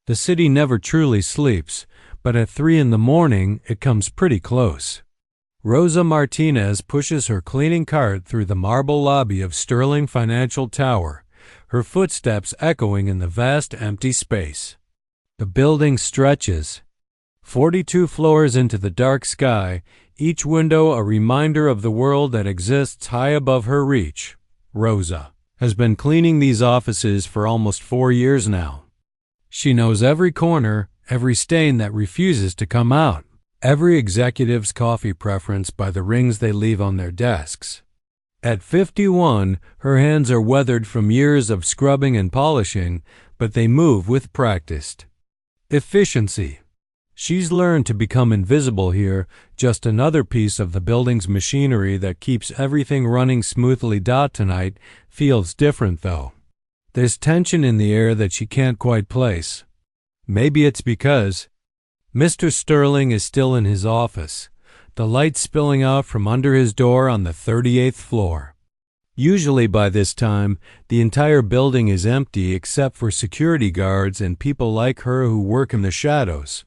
The city never truly sleeps, but at 3 in the morning it comes pretty close. Rosa Martinez pushes her cleaning cart through the marble lobby of Sterling Financial Tower, her footsteps echoing in the vast empty space. The building stretches, 42 floors into the dark sky, each window a reminder of the world that exists high above her reach. Rosa has been cleaning these offices for almost 4 years now. She knows every corner, every stain that refuses to come out, every executive's coffee preference by the rings they leave on their desks. At 51, her hands are weathered from years of scrubbing and polishing, but they move with practice. Efficiency. She's learned to become invisible here, just another piece of the building's machinery that keeps everything running smoothly. Tonight feels different, though. There's tension in the air that she can't quite place. Maybe it's because Mr. Sterling is still in his office, the light spilling out from under his door on the 38th floor. Usually by this time, the entire building is empty except for security guards and people like her who work in the shadows.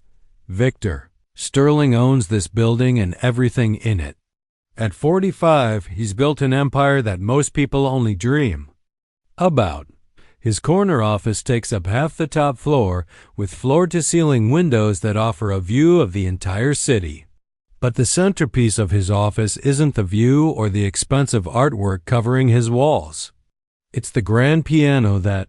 Victor Sterling owns this building and everything in it. At 45, he's built an empire that most people only dream about. His corner office takes up half the top floor, with floor-to-ceiling windows that offer a view of the entire city. But the centerpiece of his office isn't the view or the expensive artwork covering his walls. It's the grand piano that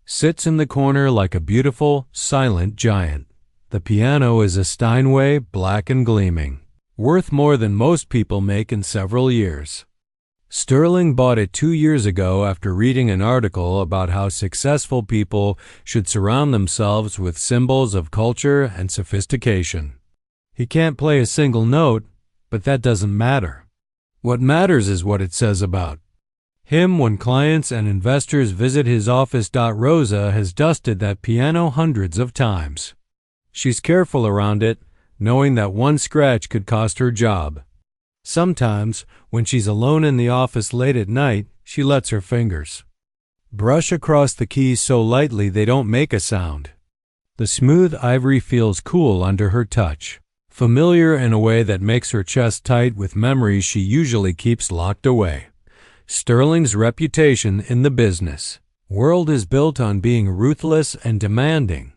sits in the corner like a beautiful, silent giant. The piano is a Steinway, black and gleaming, worth more than most people make in several years. Sterling bought it 2 years ago after reading an article about how successful people should surround themselves with symbols of culture and sophistication. He can't play a single note, but that doesn't matter. What matters is what it says about him when clients and investors visit his office. Rosa has dusted that piano hundreds of times. She's careful around it, knowing that one scratch could cost her job. Sometimes, when she's alone in the office late at night, she lets her fingers brush across the keys so lightly they don't make a sound. The smooth ivory feels cool under her touch, familiar in a way that makes her chest tight with memories she usually keeps locked away. Sterling's reputation in the business world is built on being ruthless and demanding.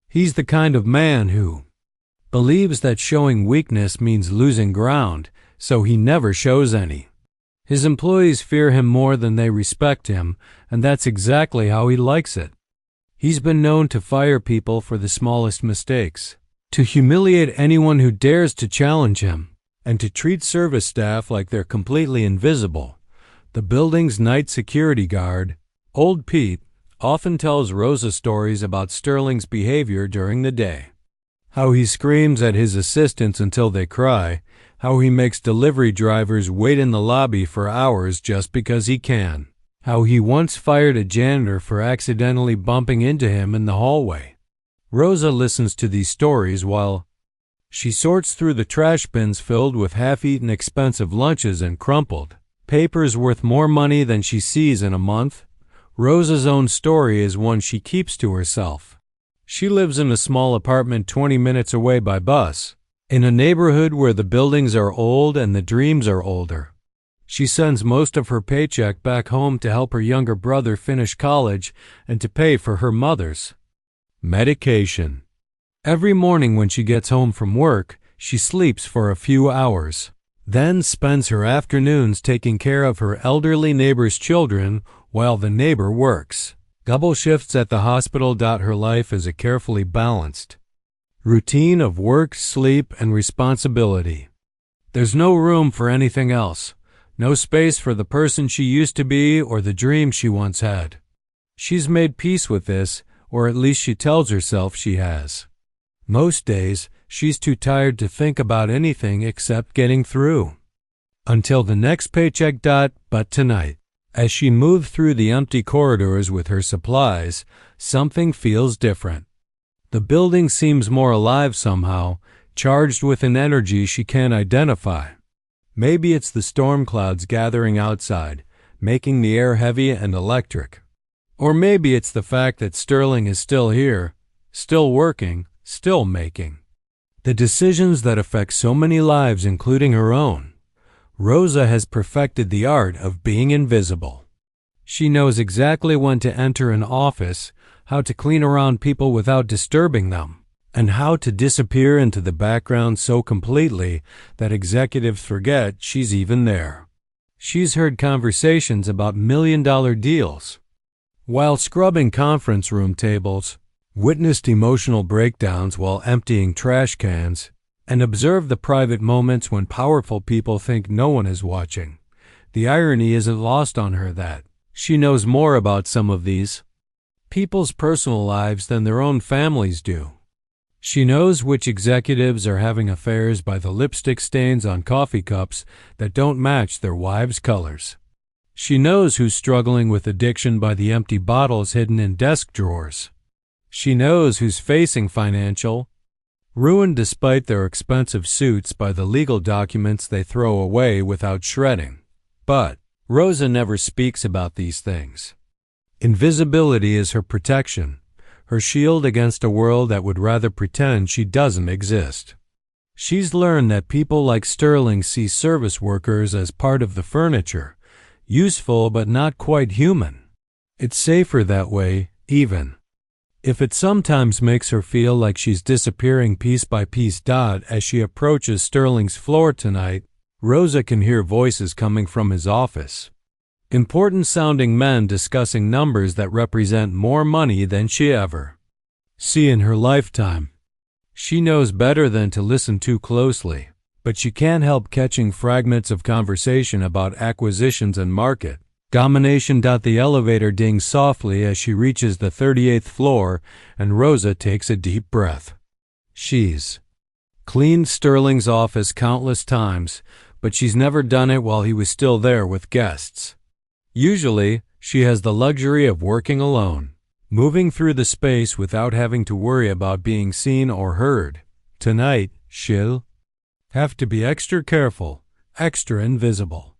He's the kind of man who believes that showing weakness means losing ground, so he never shows any. His employees fear him more than they respect him, and that's exactly how he likes it. He's been known to fire people for the smallest mistakes, to humiliate anyone who dares to challenge him, and to treat service staff like they're completely invisible. The building's night security guard, Old Pete, often tells Rosa stories about Sterling's behavior during the day. How he screams at his assistants until they cry, how he makes delivery drivers wait in the lobby for hours just because he can, how he once fired a janitor for accidentally bumping into him in the hallway. Rosa listens to these stories while she sorts through the trash bins filled with half-eaten expensive lunches and crumpled papers worth more money than she sees in a month. Rosa's own story is one she keeps to herself. She lives in a small apartment 20 minutes away by bus, in a neighborhood where the buildings are old and the dreams are older. She sends most of her paycheck back home to help her younger brother finish college and to pay for her mother's medication. Every morning when she gets home from work, she sleeps for a few hours, then spends her afternoons taking care of her elderly neighbor's children while the neighbor works double shifts at the hospital. Her life is a carefully balanced routine of work, sleep, and responsibility. There's no room for anything else, no space for the person she used to be or the dream she once had. She's made peace with this, or at least she tells herself she has. Most days, she's too tired to think about anything except getting through until the next paycheck. But tonight, as she moved through the empty corridors with her supplies, something feels different. The building seems more alive somehow, charged with an energy she can't identify. Maybe it's the storm clouds gathering outside, making the air heavy and electric. Or maybe it's the fact that Sterling is still here, still working, still making the decisions that affect so many lives, including her own. Rosa has perfected the art of being invisible. She knows exactly when to enter an office, how to clean around people without disturbing them, and how to disappear into the background so completely that executives forget she's even there. She's heard conversations about million-dollar deals, while scrubbing conference room tables, witnessed emotional breakdowns while emptying trash cans, and observed the private moments when powerful people think no one is watching. The irony isn't lost on her that she knows more about some of these people's personal lives than their own families do. She knows which executives are having affairs by the lipstick stains on coffee cups that don't match their wives' colors. She knows who's struggling with addiction by the empty bottles hidden in desk drawers. She knows who's facing financial ruin despite their expensive suits by the legal documents they throw away without shredding. But Rosa never speaks about these things. Invisibility is her protection, her shield against a world that would rather pretend she doesn't exist. She's learned that people like Sterling see service workers as part of the furniture, useful but not quite human. It's safer that way, even if it sometimes makes her feel like she's disappearing piece by piece. As she approaches Sterling's floor tonight, Rosa can hear voices coming from his office. Important-sounding men discussing numbers that represent more money than she ever see in her lifetime. She knows better than to listen too closely, but she can't help catching fragments of conversation about acquisitions and market domination. The elevator dings softly as she reaches the 38th floor, and Rosa takes a deep breath. She's cleaned Sterling's office countless times, but she's never done it while he was still there with guests. Usually, she has the luxury of working alone, moving through the space without having to worry about being seen or heard. Tonight, she'll have to be extra careful, extra invisible.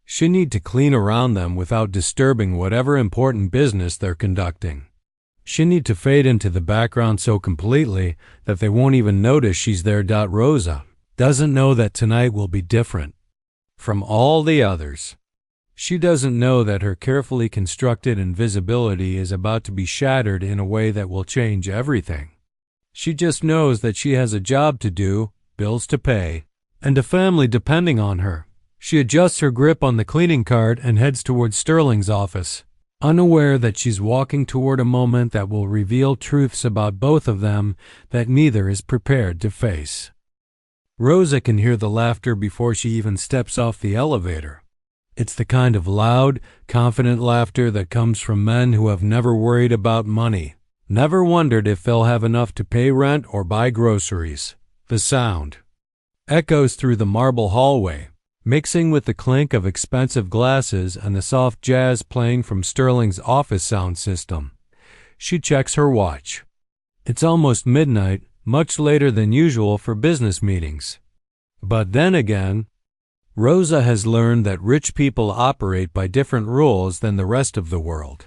She need to clean around them without disturbing whatever important business they're conducting. She need to fade into the background so completely that they won't even notice she's there. Rosa doesn't know that tonight will be different from all the others. She doesn't know that her carefully constructed invisibility is about to be shattered in a way that will change everything. She just knows that she has a job to do, bills to pay, and a family depending on her. She adjusts her grip on the cleaning cart and heads towards Sterling's office, unaware that she's walking toward a moment that will reveal truths about both of them that neither is prepared to face. Rosa can hear the laughter before she even steps off the elevator. It's the kind of loud, confident laughter that comes from men who have never worried about money, never wondered if they'll have enough to pay rent or buy groceries. The sound echoes through the marble hallway, mixing with the clink of expensive glasses and the soft jazz playing from Sterling's office sound system. She checks her watch. It's almost midnight, much later than usual for business meetings. But then again, Rosa has learned that rich people operate by different rules than the rest of the world.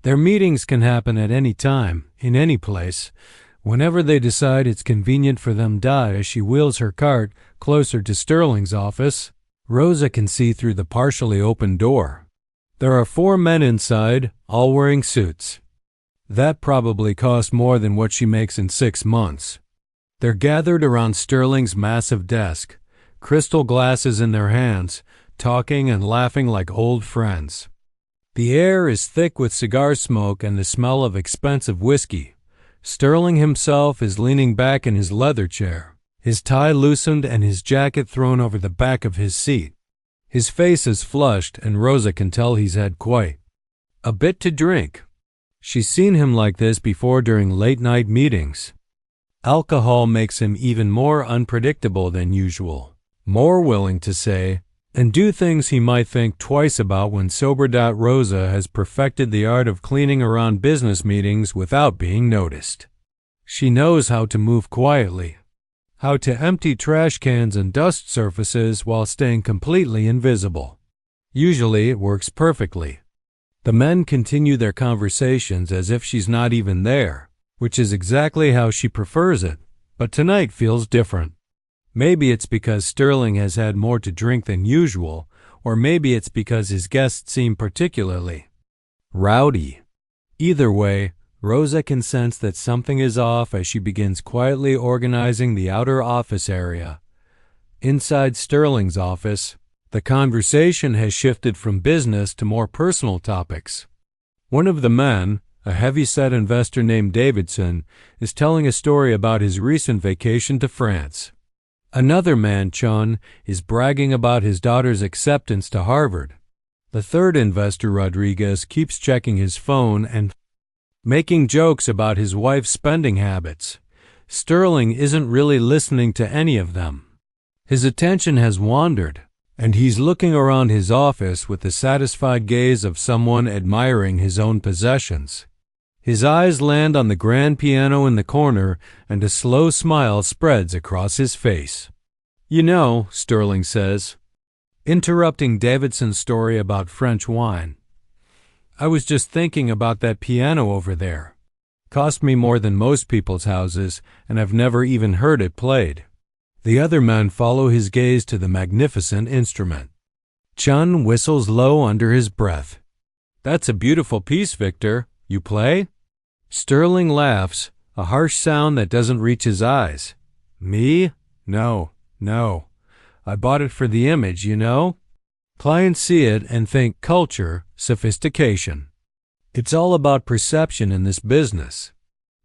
Their meetings can happen at any time, in any place, whenever they decide it's convenient for them. As she wheels her cart closer to Sterling's office, Rosa can see through the partially open door. There are 4 men inside, all wearing suits. That probably cost more than what she makes in 6 months. They're gathered around Sterling's massive desk, crystal glasses in their hands, talking and laughing like old friends. The air is thick with cigar smoke and the smell of expensive whiskey. Sterling himself is leaning back in his leather chair, his tie loosened and his jacket thrown over the back of his seat. His face is flushed, and Rosa can tell he's had quite a bit to drink. She's seen him like this before during late-night meetings. Alcohol makes him even more unpredictable than usual, more willing to say and do things he might think twice about when sober. Rosa has perfected the art of cleaning around business meetings without being noticed. She knows how to move quietly, how to empty trash cans and dust surfaces while staying completely invisible. Usually it works perfectly. The men continue their conversations as if she's not even there. which is exactly how she prefers it, but tonight feels different. Maybe it's because Sterling has had more to drink than usual, or maybe it's because his guests seem particularly rowdy. Either way, Rosa can sense that something is off as she begins quietly organizing the outer office area. Inside Sterling's office, the conversation has shifted from business to more personal topics. One of the men, a heavy-set investor named Davidson, is telling a story about his recent vacation to France. Another man, Chun, is bragging about his daughter's acceptance to Harvard. The third investor, Rodriguez, keeps checking his phone and making jokes about his wife's spending habits. Sterling isn't really listening to any of them. His attention has wandered, and he's looking around his office with the satisfied gaze of someone admiring his own possessions. His eyes land on the grand piano in the corner, and a slow smile spreads across his face. "You know," Sterling says, interrupting Davidson's story about French wine, "I was just thinking about that piano over there. Cost me more than most people's houses, and I've never even heard it played." The other men follow his gaze to the magnificent instrument. Chun whistles low under his breath. "That's a beautiful piece, Victor. You play?" Sterling laughs, a harsh sound that doesn't reach his eyes. "Me? No. I bought it for the image, you know? Clients see it and think culture, sophistication. It's all about perception in this business."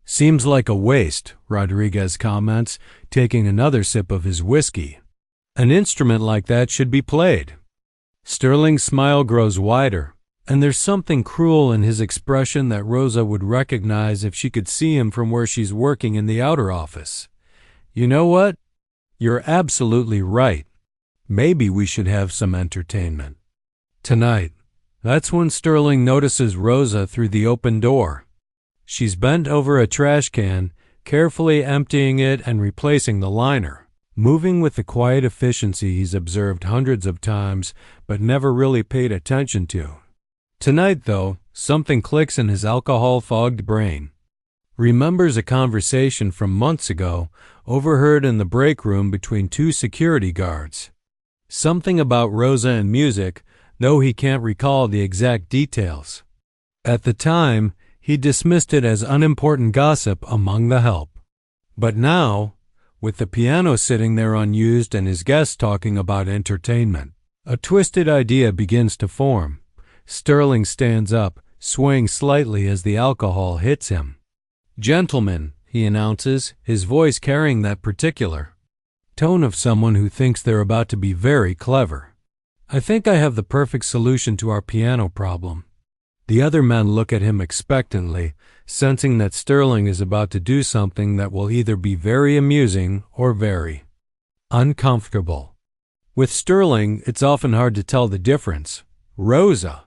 "Seems like a waste," Rodriguez comments, taking another sip of his whiskey. "An instrument like that should be played." Sterling's smile grows wider, and there's something cruel in his expression that Rosa would recognize if she could see him from where she's working in the outer office. "You know what? You're absolutely right. Maybe we should have some entertainment tonight." That's when Sterling notices Rosa through the open door. She's bent over a trash can, carefully emptying it and replacing the liner, moving with the quiet efficiency he's observed hundreds of times but never really paid attention to. Tonight, though, something clicks in his alcohol-fogged brain. Remembers a conversation from months ago, overheard in the break room between two security guards. Something about Rosa and music, though he can't recall the exact details. At the time, he dismissed it as unimportant gossip among the help. But now, with the piano sitting there unused and his guests talking about entertainment, a twisted idea begins to form. Sterling stands up, swaying slightly as the alcohol hits him. "Gentlemen," he announces, his voice carrying that particular tone of someone who thinks they're about to be very clever. "I think I have the perfect solution to our piano problem." The other men look at him expectantly, sensing that Sterling is about to do something that will either be very amusing or very uncomfortable. With Sterling, it's often hard to tell the difference. "Rosa!"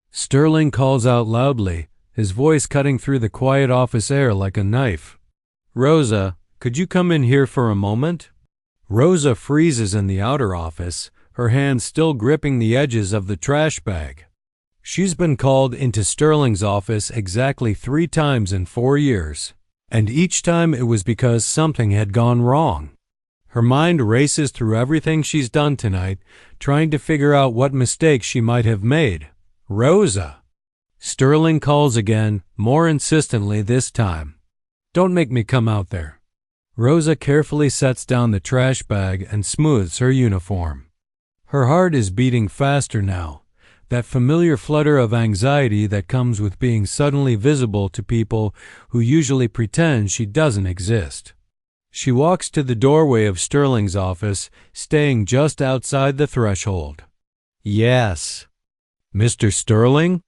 Sterling calls out loudly, his voice cutting through the quiet office air like a knife. "Rosa, could you come in here for a moment?" Rosa freezes in the outer office, her hands still gripping the edges of the trash bag. She's been called into Sterling's office exactly 3 times in 4 years, and each time it was because something had gone wrong. Her mind races through everything she's done tonight, trying to figure out what mistakes she might have made. "Rosa!" Sterling calls again, more insistently this time. "Don't make me come out there." Rosa carefully sets down the trash bag and smooths her uniform. Her heart is beating faster now, that familiar flutter of anxiety that comes with being suddenly visible to people who usually pretend she doesn't exist. She walks to the doorway of Sterling's office, staying just outside the threshold. "Yes." "Mr. Sterling?"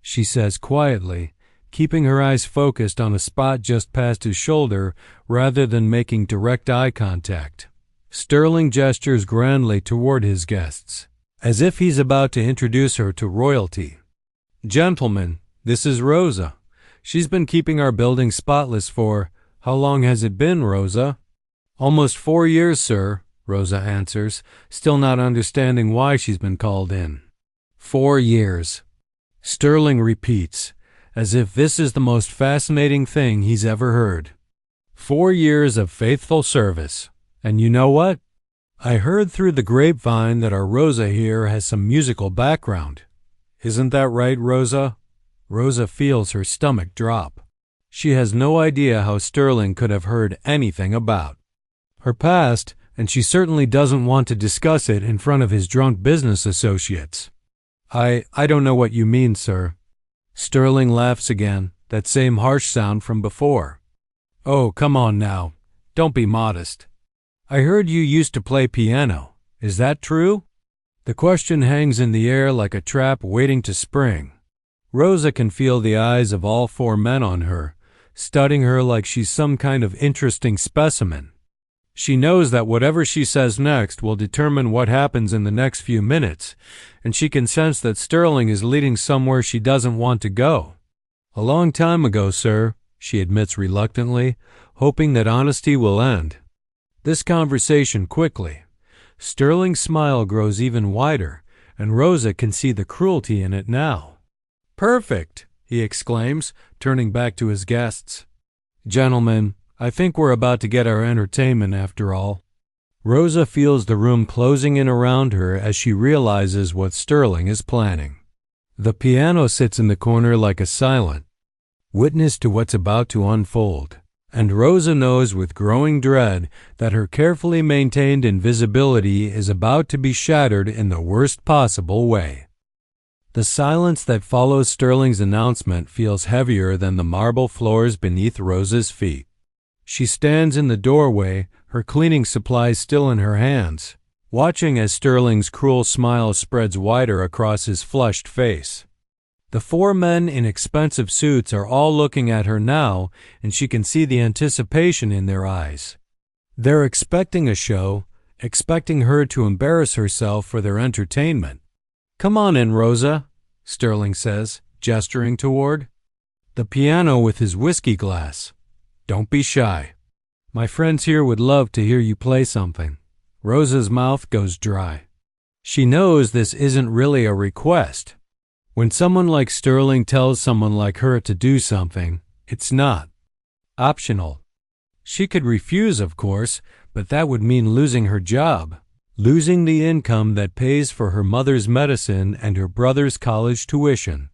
she says quietly, keeping her eyes focused on a spot just past his shoulder rather than making direct eye contact. Sterling gestures grandly toward his guests, as if he's about to introduce her to royalty. "Gentlemen, this is Rosa. She's been keeping our building spotless for, how long has it been, Rosa?" "Almost 4 years, sir," Rosa answers, still not understanding why she's been called in. 4 years. Sterling repeats, as if this is the most fascinating thing he's ever heard. 4 years of faithful service. And you know what? I heard through the grapevine that our Rosa here has some musical background. Isn't that right, Rosa? Rosa feels her stomach drop. She has no idea how Sterling could have heard anything about her past, and she certainly doesn't want to discuss it in front of his drunk business associates. I don't know what you mean, sir. Sterling laughs again, that same harsh sound from before. Oh, come on now. Don't be modest. I heard you used to play piano. Is that true? The question hangs in the air like a trap waiting to spring. Rosa can feel the eyes of all 4 men on her, studying her like she's some kind of interesting specimen. She knows that whatever she says next will determine what happens in the next few minutes, and she can sense that Sterling is leading somewhere she doesn't want to go. A long time ago, sir, she admits reluctantly, hoping that honesty will end this conversation quickly. Sterling's smile grows even wider, and Rosa can see the cruelty in it now. Perfect, he exclaims, turning back to his guests. Gentlemen, I think we're about to get our entertainment after all. Rosa feels the room closing in around her as she realizes what Sterling is planning. The piano sits in the corner like a silent witness to what's about to unfold, and Rosa knows with growing dread that her carefully maintained invisibility is about to be shattered in the worst possible way. The silence that follows Sterling's announcement feels heavier than the marble floors beneath Rosa's feet. She stands in the doorway, her cleaning supplies still in her hands, watching as Sterling's cruel smile spreads wider across his flushed face. The 4 men in expensive suits are all looking at her now, and she can see the anticipation in their eyes. They're expecting a show, expecting her to embarrass herself for their entertainment. Come on in, Rosa, Sterling says, gesturing toward the piano with his whiskey glass. Don't be shy. My friends here would love to hear you play something. Rosa's mouth goes dry. She knows this isn't really a request. When someone like Sterling tells someone like her to do something, it's not optional. She could refuse, of course, but that would mean losing her job, losing the income that pays for her mother's medicine and her brother's college tuition.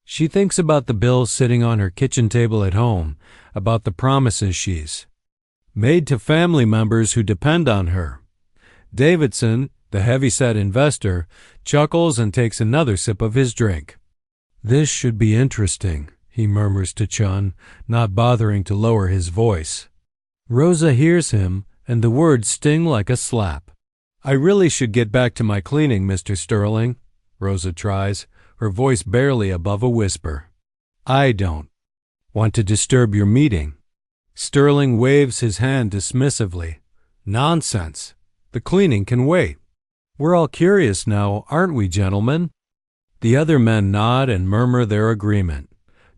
She thinks about the bills sitting on her kitchen table at home, about the promises she's made to family members who depend on her. Davidson, the heavy-set investor, chuckles and takes another sip of his drink. This should be interesting, he murmurs to Chun, not bothering to lower his voice. Rosa hears him, and the words sting like a slap. I really should get back to my cleaning, Mr. Sterling, Rosa tries, her voice barely above a whisper. I don't want to disturb your meeting. Sterling waves his hand dismissively. Nonsense. The cleaning can wait. We're all curious now, aren't we, gentlemen? The other men nod and murmur their agreement,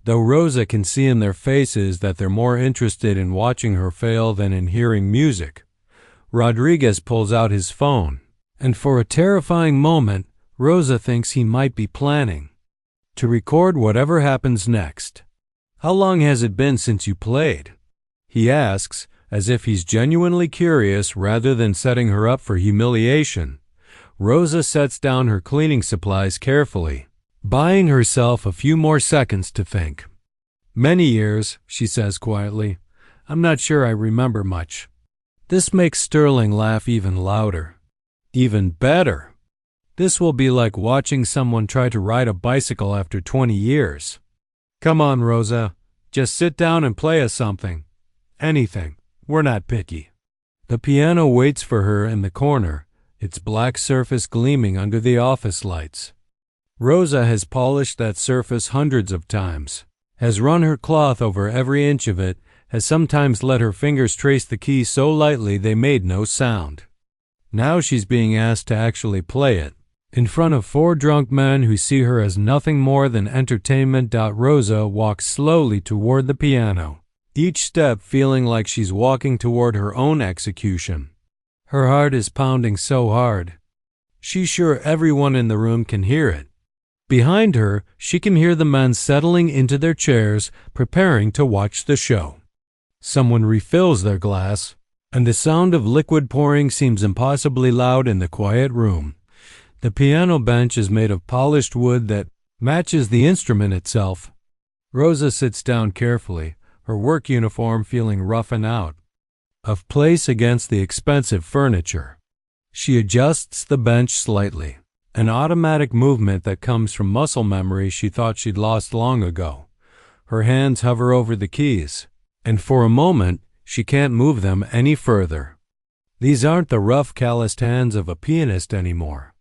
though Rosa can see in their faces that they're more interested in watching her fail than in hearing music. Rodriguez pulls out his phone, and for a terrifying moment, Rosa thinks he might be planning to record whatever happens next. How long has it been since you played? He asks, as if he's genuinely curious rather than setting her up for humiliation. Rosa sets down her cleaning supplies carefully, buying herself a few more seconds to think. Many years, she says quietly. I'm not sure I remember much. This makes Sterling laugh even louder. Even better. This will be like watching someone try to ride a bicycle after 20 years. Come on, Rosa. Just sit down and play us something. Anything. We're not picky. The piano waits for her in the corner, its black surface gleaming under the office lights. Rosa has polished that surface hundreds of times, has run her cloth over every inch of it, has sometimes let her fingers trace the keys so lightly they made no sound. Now she's being asked to actually play it, in front of 4 drunk men who see her as nothing more than entertainment. Rosa walks slowly toward the piano, each step feeling like she's walking toward her own execution. Her heart is pounding so hard. She's sure everyone in the room can hear it. Behind her, she can hear the men settling into their chairs, preparing to watch the show. Someone refills their glass, and the sound of liquid pouring seems impossibly loud in the quiet room. The piano bench is made of polished wood that matches the instrument itself. Rosa sits down carefully, her work uniform feeling rough and out of place against the expensive furniture. She adjusts the bench slightly, an automatic movement that comes from muscle memory she thought she'd lost long ago. Her hands hover over the keys, and for a moment she can't move them any further. These aren't the rough, calloused hands of a pianist anymore.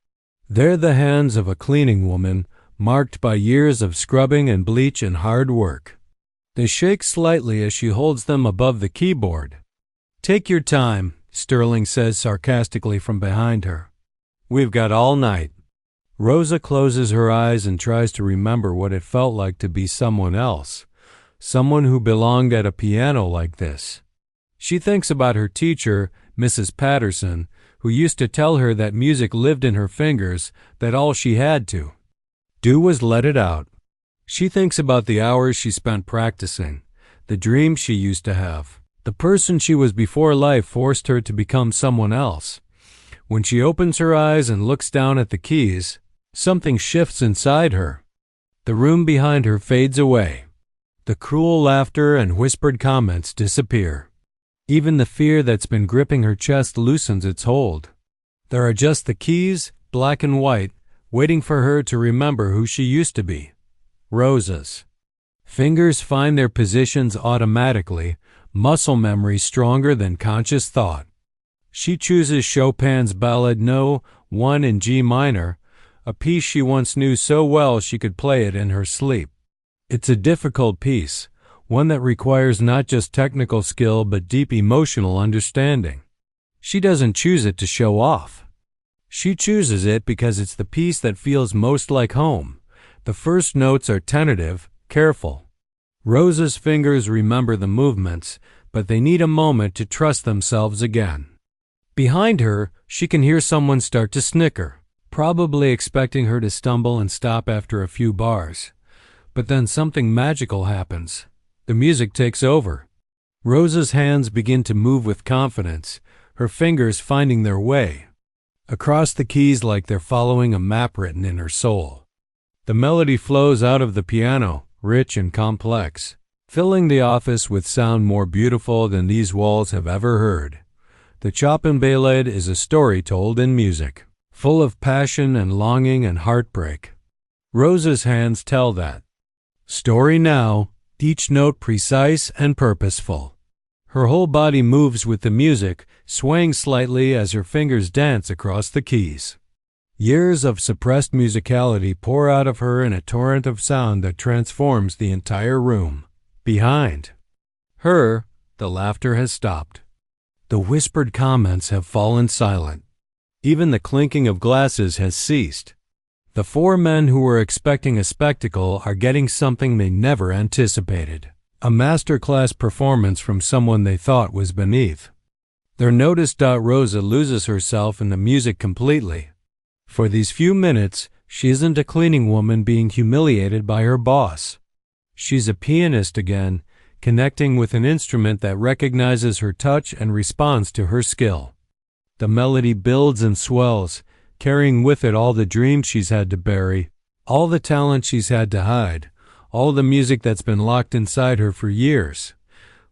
They're the hands of a cleaning woman, marked by years of scrubbing and bleach and hard work. They shake slightly as she holds them above the keyboard. "Take your time," Sterling says sarcastically from behind her. "We've got all night." Rosa closes her eyes and tries to remember what it felt like to be someone else, someone who belonged at a piano like this. She thinks about her teacher, Mrs. Patterson, who used to tell her that music lived in her fingers, that all she had to do was let it out. She thinks about the hours she spent practicing, the dreams she used to have. The person she was before life forced her to become someone else. When she opens her eyes and looks down at the keys, something shifts inside her. The room behind her fades away. The cruel laughter and whispered comments disappear. Even the fear that's been gripping her chest loosens its hold. There are just the keys, black and white, waiting for her to remember who she used to be. Rosa's fingers find their positions automatically, muscle memory stronger than conscious thought. She chooses Chopin's Ballade No. 1 in G minor, a piece she once knew so well she could play it in her sleep. It's a difficult piece, one that requires not just technical skill but deep emotional understanding. She doesn't choose it to show off. She chooses it because it's the piece that feels most like home. The first notes are tentative, careful. Rosa's fingers remember the movements, but they need a moment to trust themselves again. Behind her, she can hear someone start to snicker, probably expecting her to stumble and stop after a few bars. But then something magical happens. The music takes over. Rosa's hands begin to move with confidence, her fingers finding their way across the keys like they're following a map written in her soul. The melody flows out of the piano, rich and complex, filling the office with sound more beautiful than these walls have ever heard. The Chopin Ballade is a story told in music, full of passion and longing and heartbreak. Rosa's hands tell that story now, each note precise and purposeful. Her whole body moves with the music, swaying slightly as her fingers dance across the keys. Years of suppressed musicality pour out of her in a torrent of sound that transforms the entire room. Behind her, the laughter has stopped. The whispered comments have fallen silent. Even the clinking of glasses has ceased. The four men who were expecting a spectacle are getting something they never anticipated. A masterclass performance from someone they thought was beneath. Their notice. Rosa loses herself in the music completely. For these few minutes, she isn't a cleaning woman being humiliated by her boss. She's a pianist again, connecting with an instrument that recognizes her touch and responds to her skill. The melody builds and swells, carrying with it all the dreams she's had to bury, all the talent she's had to hide, all the music that's been locked inside her for years.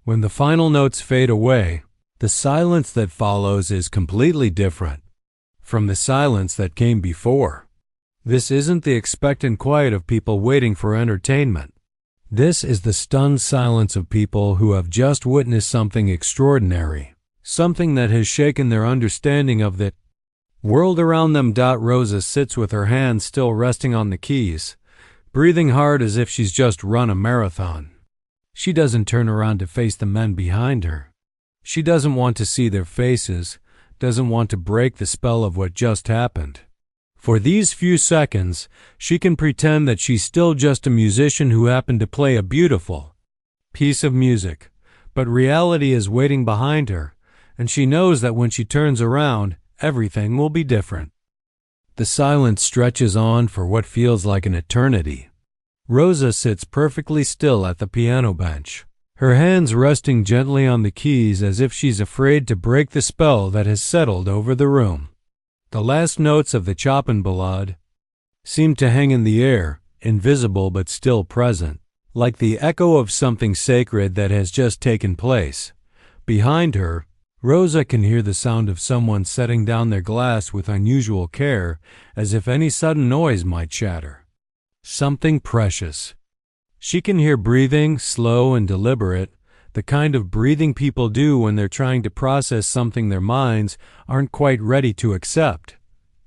When the final notes fade away, the silence that follows is completely different from the silence that came before. This isn't the expectant quiet of people waiting for entertainment. This is the stunned silence of people who have just witnessed something extraordinary, something that has shaken their understanding of the world around them. Rosa sits with her hands still resting on the keys, breathing hard as if she's just run a marathon. She doesn't turn around to face the men behind her. She doesn't want to see their faces, doesn't want to break the spell of what just happened. For these few seconds, she can pretend that she's still just a musician who happened to play a beautiful piece of music. But reality is waiting behind her, and she knows that when she turns around, everything will be different. The silence stretches on for what feels like an eternity. Rosa sits perfectly still at the piano bench, her hands resting gently on the keys as if she's afraid to break the spell that has settled over the room. The last notes of the Chopin Ballade seem to hang in the air, invisible but still present, like the echo of something sacred that has just taken place. Behind her, Rosa can hear the sound of someone setting down their glass with unusual care, as if any sudden noise might shatter something precious. She can hear breathing, slow and deliberate, the kind of breathing people do when they're trying to process something their minds aren't quite ready to accept.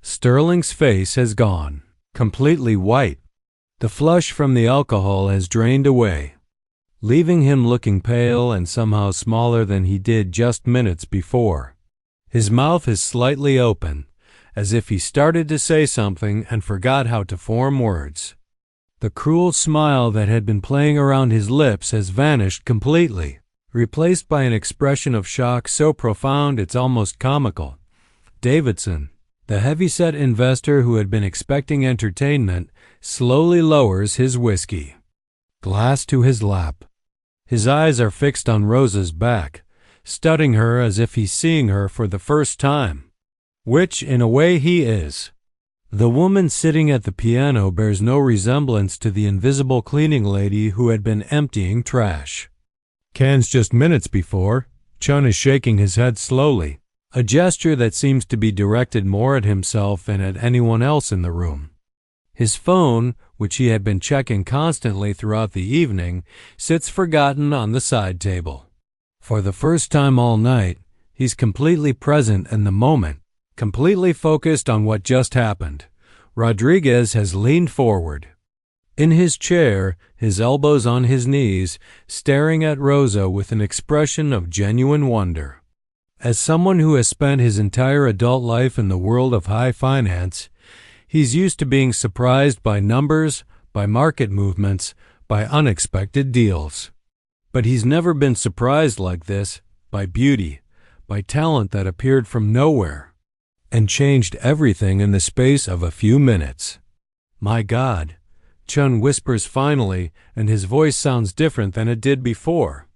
Sterling's face has gone completely white. The flush from the alcohol has drained away, leaving him looking pale and somehow smaller than he did just minutes before. His mouth is slightly open, as if he started to say something and forgot how to form words. The cruel smile that had been playing around his lips has vanished completely, replaced by an expression of shock so profound it's almost comical. Davidson, the heavy-set investor who had been expecting entertainment, slowly lowers his whiskey glass to his lap. His eyes are fixed on Rosa's back, studying her as if he's seeing her for the first time, which in a way he is. The woman sitting at the piano bears no resemblance to the invisible cleaning lady who had been emptying trash cans just minutes before. Chun is shaking his head slowly, a gesture that seems to be directed more at himself than at anyone else in the room. His phone, which he had been checking constantly throughout the evening, sits forgotten on the side table. For the first time all night, he's completely present in the moment, completely focused on what just happened. Rodriguez has leaned forward, in his chair, his elbows on his knees, staring at Rosa with an expression of genuine wonder. As someone who has spent his entire adult life in the world of high finance, he's used to being surprised by numbers, by market movements, by unexpected deals. But he's never been surprised like this by beauty, by talent that appeared from nowhere and changed everything in the space of a few minutes. "My God," Chun whispers finally, and his voice sounds different than it did before.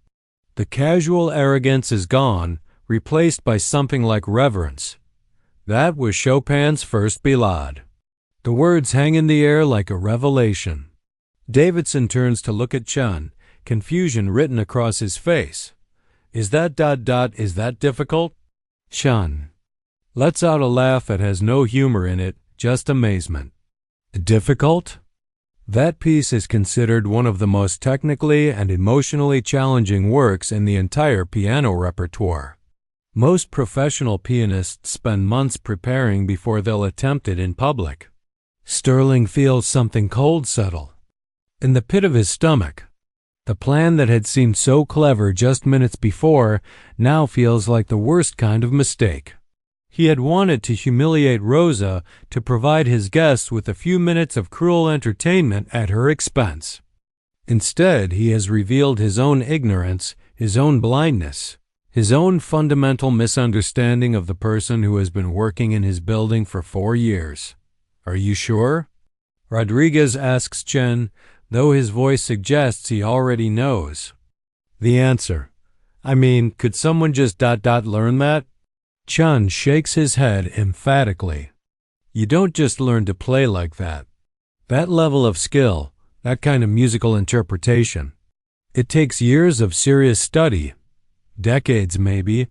The casual arrogance is gone, replaced by something like reverence. That was Chopin's first Ballade. The words hang in the air like a revelation. Davidson turns to look at Chun, confusion written across his face. Is that ... is that difficult? Chun lets out a laugh that has no humor in it, just amazement. Difficult? That piece is considered one of the most technically and emotionally challenging works in the entire piano repertoire. Most professional pianists spend months preparing before they'll attempt it in public. Sterling feels something cold settle in the pit of his stomach. The plan that had seemed so clever just minutes before now feels like the worst kind of mistake. He had wanted to humiliate Rosa to provide his guests with a few minutes of cruel entertainment at her expense. Instead, he has revealed his own ignorance, his own blindness, his own fundamental misunderstanding of the person who has been working in his building for 4 years. "Are you sure?" Rodriguez asks Chen, though his voice suggests he already knows the answer. "I mean, could someone just ... learn that?" Chun shakes his head emphatically. "You don't just learn to play like that. That level of skill, that kind of musical interpretation, it takes years of serious study, decades maybe."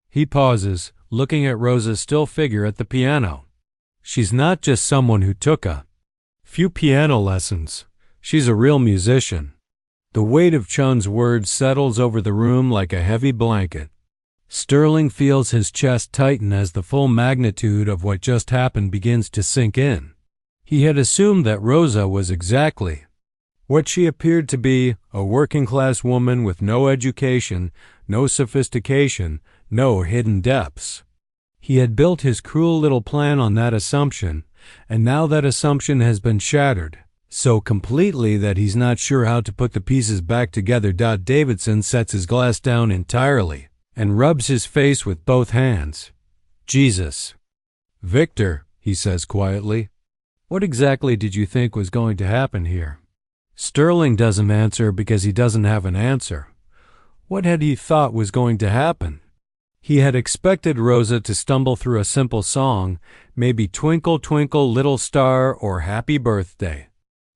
He pauses, looking at Rosa's still figure at the piano. She's not just someone who took a few piano lessons. She's a real musician. The weight of Chun's words settles over the room like a heavy blanket. Sterling feels his chest tighten as the full magnitude of what just happened begins to sink in. He had assumed that Rosa was exactly what she appeared to be, a working-class woman with no education, no sophistication, no hidden depths. He had built his cruel little plan on that assumption, and now that assumption has been shattered so completely that he's not sure how to put the pieces back together. Davidson sets his glass down entirely and rubs his face with both hands. "Jesus. Victor," he says quietly. What exactly did you think was going to happen here? Sterling doesn't answer because he doesn't have an answer. What had he thought was going to happen? He had expected Rosa to stumble through a simple song, maybe Twinkle, Twinkle, Little Star or Happy Birthday.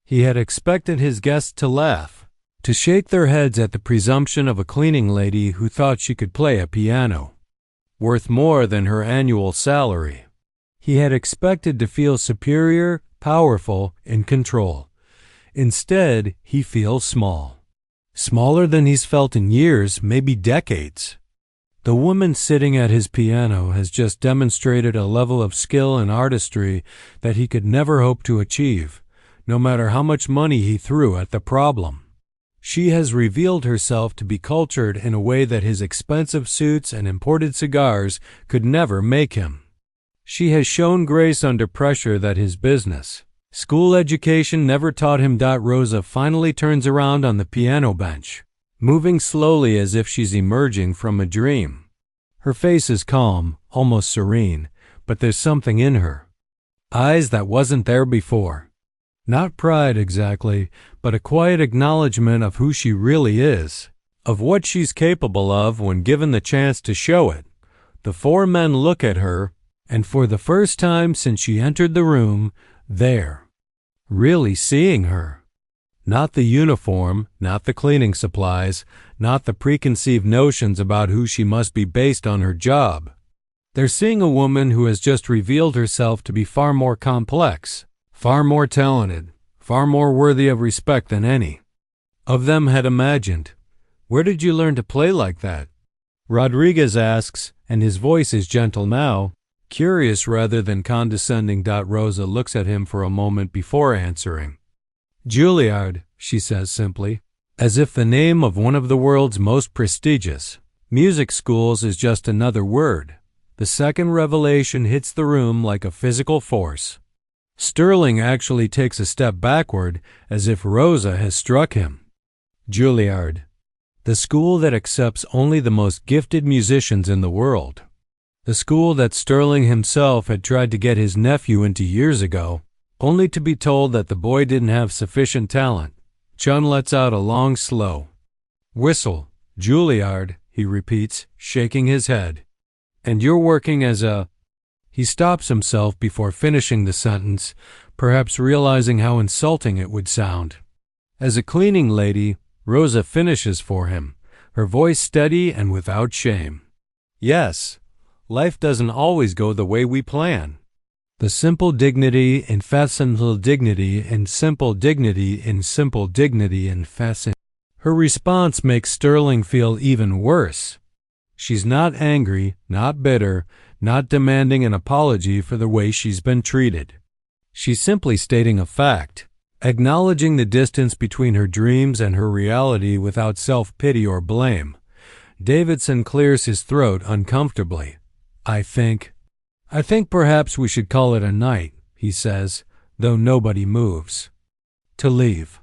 He had expected his guests to laugh, to shake their heads at the presumption of a cleaning lady who thought she could play a piano, worth more than her annual salary. He had expected to feel superior, powerful, in control. Instead, he feels small. Smaller than he's felt in years, maybe decades. The woman sitting at his piano has just demonstrated a level of skill and artistry that he could never hope to achieve, no matter how much money he threw at the problem. She has revealed herself to be cultured in a way that his expensive suits and imported cigars could never make him. She has shown grace under pressure that his business, school education never taught him. Rosa finally turns around on the piano bench, moving slowly as if she's emerging from a dream. Her face is calm, almost serene, but there's something in her eyes that wasn't there before. Not pride exactly, but a quiet acknowledgement of who she really is, of what she's capable of when given the chance to show it. The four men look at her, and for the first time since she entered the room, they're really seeing her. Not the uniform, not the cleaning supplies, not the preconceived notions about who she must be based on her job. They're seeing a woman who has just revealed herself to be far more complex, far more talented, far more worthy of respect than any of them had imagined. Where did you learn to play like that? Rodriguez asks, and his voice is gentle now, curious rather than condescending. Rosa looks at him for a moment before answering. Juilliard, she says simply, as if the name of one of the world's most prestigious music schools is just another word. The second revelation hits the room like a physical force. Sterling actually takes a step backward as if Rosa has struck him. Juilliard, the school that accepts only the most gifted musicians in the world. The school that Sterling himself had tried to get his nephew into years ago, only to be told that the boy didn't have sufficient talent. Chun lets out a long, slow whistle. Juilliard, he repeats, shaking his head. And you're working as a... He stops himself before finishing the sentence, perhaps realizing how insulting it would sound. As a cleaning lady, Rosa finishes for him, her voice steady and without shame. Yes, life doesn't always go the way we plan. The simple dignity in simple dignity and simple dignity in simple dignity and fascin. Her response makes Sterling feel even worse. She's not angry, not bitter, not demanding an apology for the way she's been treated. She's simply stating a fact, acknowledging the distance between her dreams and her reality without self-pity or blame. Davidson clears his throat uncomfortably. I think perhaps we should call it a night, he says, though nobody moves. To leave.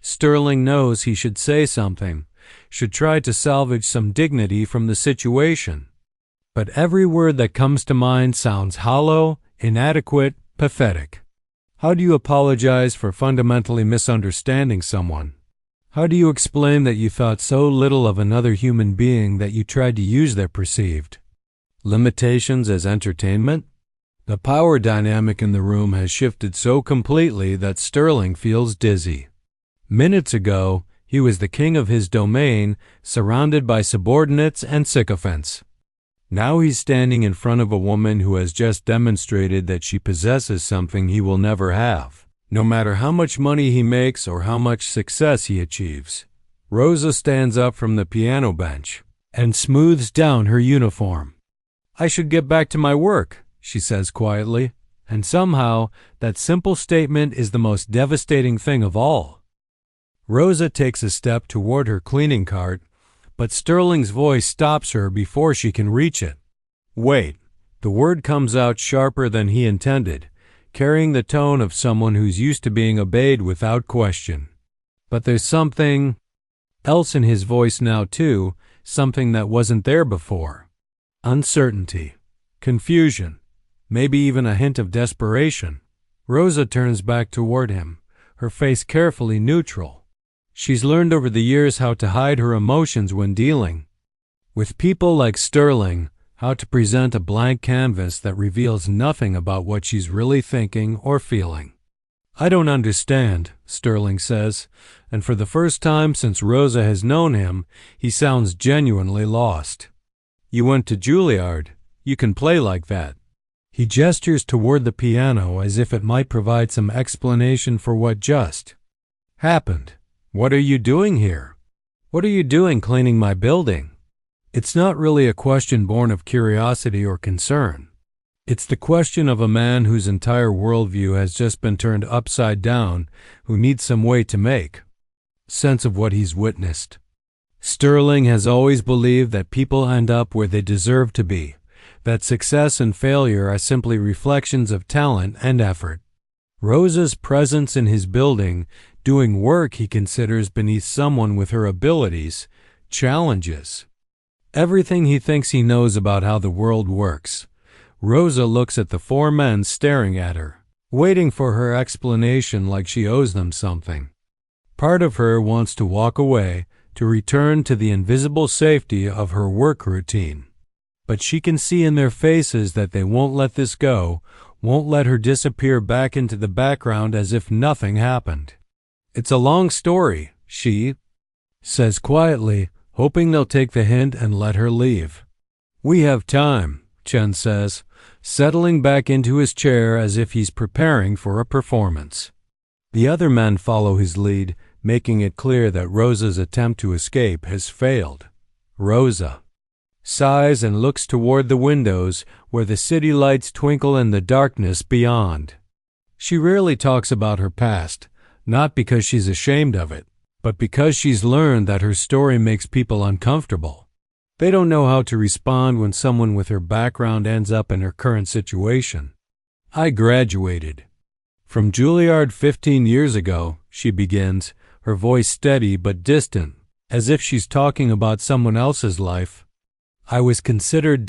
Sterling knows he should say something, should try to salvage some dignity from the situation. But every word that comes to mind sounds hollow, inadequate, pathetic. How do you apologize for fundamentally misunderstanding someone? How do you explain that you thought so little of another human being that you tried to use their perceived limitations as entertainment? The power dynamic in the room has shifted so completely that Sterling feels dizzy. Minutes ago, he was the king of his domain, surrounded by subordinates and sycophants. Now he's standing in front of a woman who has just demonstrated that she possesses something he will never have, no matter how much money he makes or how much success he achieves. Rosa stands up from the piano bench and smooths down her uniform. I should get back to my work, she says quietly, and somehow that simple statement is the most devastating thing of all. Rosa takes a step toward her cleaning cart, but Sterling's voice stops her before she can reach it. Wait. The word comes out sharper than he intended, carrying the tone of someone who's used to being obeyed without question. But there's something else in his voice now too, something that wasn't there before. Uncertainty, confusion, maybe even a hint of desperation. Rosa turns back toward him, her face carefully neutral. She's learned over the years how to hide her emotions when dealing with people like Sterling, how to present a blank canvas that reveals nothing about what she's really thinking or feeling. "I don't understand," Sterling says, and for the first time since Rosa has known him, he sounds genuinely lost. "You went to Juilliard. You can play like that." He gestures toward the piano as if it might provide some explanation for what just happened. "What are you doing here? What are you doing cleaning my building?" It's not really a question born of curiosity or concern. It's the question of a man whose entire worldview has just been turned upside down, who needs some way to make sense of what he's witnessed. Sterling has always believed that people end up where they deserve to be, that success and failure are simply reflections of talent and effort. Rosa's presence in his building, doing work he considers beneath someone with her abilities, challenges everything he thinks he knows about how the world works. Rosa looks at the four men staring at her, waiting for her explanation like she owes them something. Part of her wants to walk away, to return to the invisible safety of her work routine. But she can see in their faces that they won't let this go, won't let her disappear back into the background as if nothing happened. "It's a long story," she says quietly, hoping they'll take the hint and let her leave. "We have time," Chen says, settling back into his chair as if he's preparing for a performance. The other men follow his lead, making it clear that Rosa's attempt to escape has failed. Rosa sighs and looks toward the windows where the city lights twinkle in the darkness beyond. She rarely talks about her past, not because she's ashamed of it, but because she's learned that her story makes people uncomfortable. They don't know how to respond when someone with her background ends up in her current situation. "I graduated from Juilliard 15 years ago," she begins, her voice steady but distant, as if she's talking about someone else's life. "I was considered ...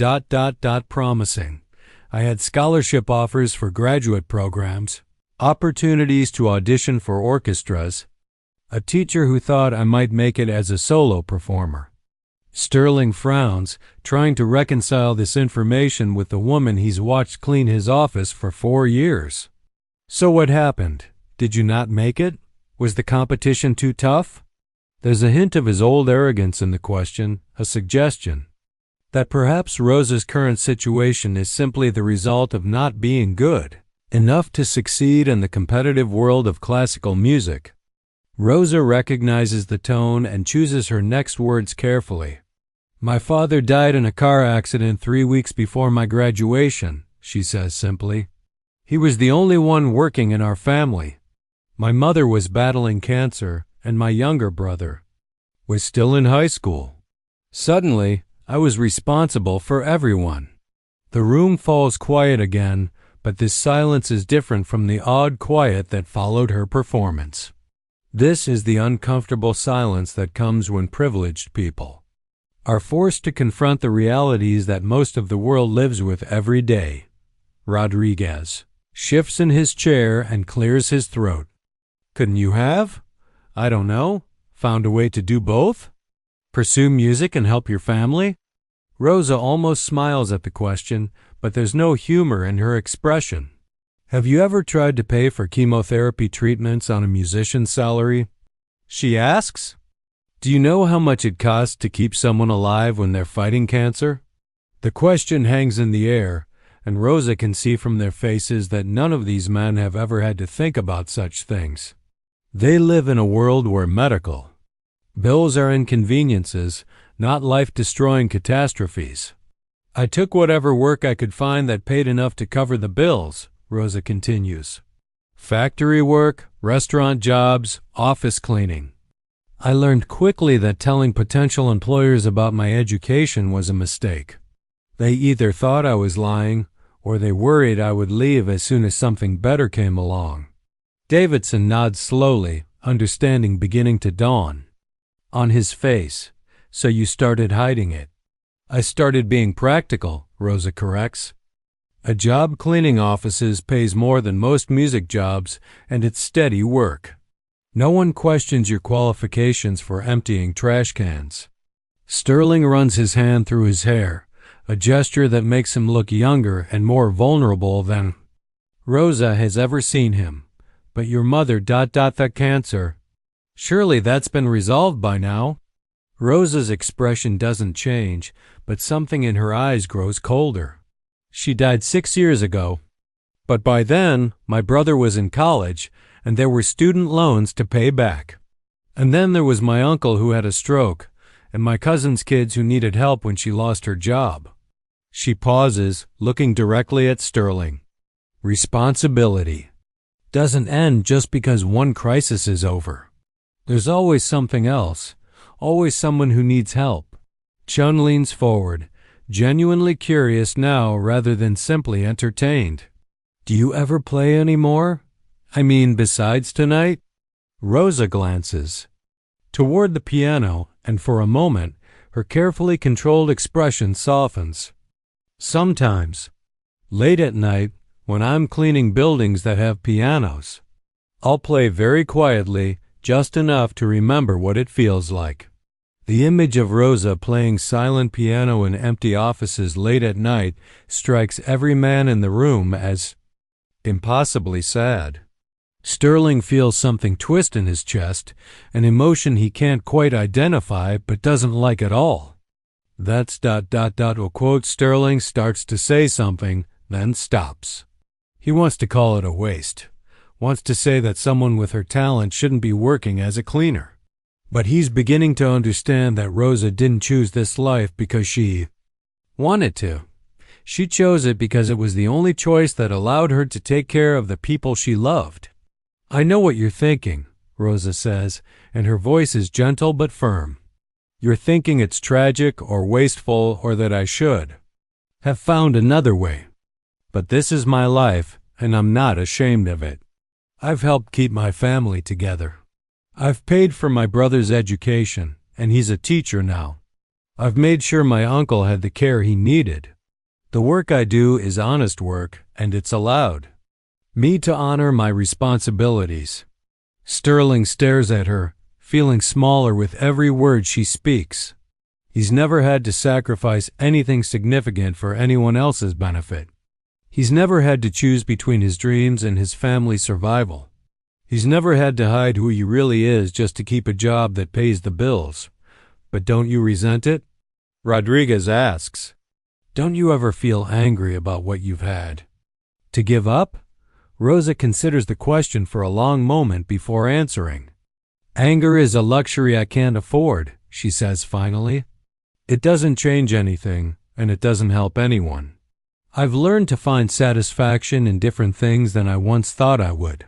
promising. I had scholarship offers for graduate programs, opportunities to audition for orchestras, a teacher who thought I might make it as a solo performer." Sterling frowns, trying to reconcile this information with the woman he's watched clean his office for 4 years. "So what happened? Did you not make it? Was the competition too tough?" There's a hint of his old arrogance in the question, a suggestion that perhaps Rosa's current situation is simply the result of not being good enough to succeed in the competitive world of classical music. Rosa recognizes the tone and chooses her next words carefully. "My father died in a car accident 3 weeks before my graduation," she says simply. "He was the only one working in our family. My mother was battling cancer, and my younger brother was still in high school. Suddenly, I was responsible for everyone." The room falls quiet again, but this silence is different from the awed quiet that followed her performance. This is the uncomfortable silence that comes when privileged people are forced to confront the realities that most of the world lives with every day. Rodriguez shifts in his chair and clears his throat. "Couldn't you have, I don't know, found a way to do both? Pursue music and help your family?" Rosa almost smiles at the question, but there's no humor in her expression. "Have you ever tried to pay for chemotherapy treatments on a musician's salary?" she asks. "Do you know how much it costs to keep someone alive when they're fighting cancer?" The question hangs in the air, and Rosa can see from their faces that none of these men have ever had to think about such things. They live in a world where medical bills are inconveniences, not life-destroying catastrophes. "I took whatever work I could find that paid enough to cover the bills," Rosa continues. "Factory work, restaurant jobs, office cleaning. I learned quickly that telling potential employers about my education was a mistake. They either thought I was lying, or they worried I would leave as soon as something better came along." Davidson nods slowly, understanding beginning to dawn on his face. "So you started hiding it." "I started being practical," Rosa corrects. A job cleaning offices pays more than most music jobs, and it's steady work. No one questions your qualifications for emptying trash cans. Sterling runs his hand through his hair, a gesture that makes him look younger and more vulnerable than Rosa has ever seen him. But your mother ... that cancer. Surely that's been resolved by now. Rosa's expression doesn't change, but something in her eyes grows colder. She died 6 years ago. But by then, my brother was in college, and there were student loans to pay back. And then there was my uncle who had a stroke, and my cousin's kids who needed help when she lost her job. She pauses, looking directly at Sterling. Responsibility doesn't end just because one crisis is over. There's always something else, always someone who needs help. Chun leans forward, genuinely curious now rather than simply entertained. Do you ever play anymore? I mean, besides tonight? Rosa glances toward the piano, and for a moment, her carefully controlled expression softens. Sometimes, late at night, when I'm cleaning buildings that have pianos, I'll play very quietly, just enough to remember what it feels like. The image of Rosa playing silent piano in empty offices late at night strikes every man in the room as impossibly sad. Sterling feels something twist in his chest, an emotion he can't quite identify but doesn't like at all. That's ... quote. Sterling starts to say something, then stops. He wants to call it a waste, wants to say that someone with her talent shouldn't be working as a cleaner. But he's beginning to understand that Rosa didn't choose this life because she wanted to. She chose it because it was the only choice that allowed her to take care of the people she loved. I know what you're thinking, Rosa says, and her voice is gentle but firm. You're thinking it's tragic or wasteful or that I should have found another way. But this is my life, and I'm not ashamed of it. I've helped keep my family together. I've paid for my brother's education, and he's a teacher now. I've made sure my uncle had the care he needed. The work I do is honest work, and it's allowed me to honor my responsibilities. Sterling stares at her, feeling smaller with every word she speaks. He's never had to sacrifice anything significant for anyone else's benefit. He's never had to choose between his dreams and his family's survival. He's never had to hide who he really is just to keep a job that pays the bills. But don't you resent it? Rodriguez asks. Don't you ever feel angry about what you've had? To give up? Rosa considers the question for a long moment before answering. Anger is a luxury I can't afford, she says finally. It doesn't change anything, and it doesn't help anyone. I've learned to find satisfaction in different things than I once thought I would.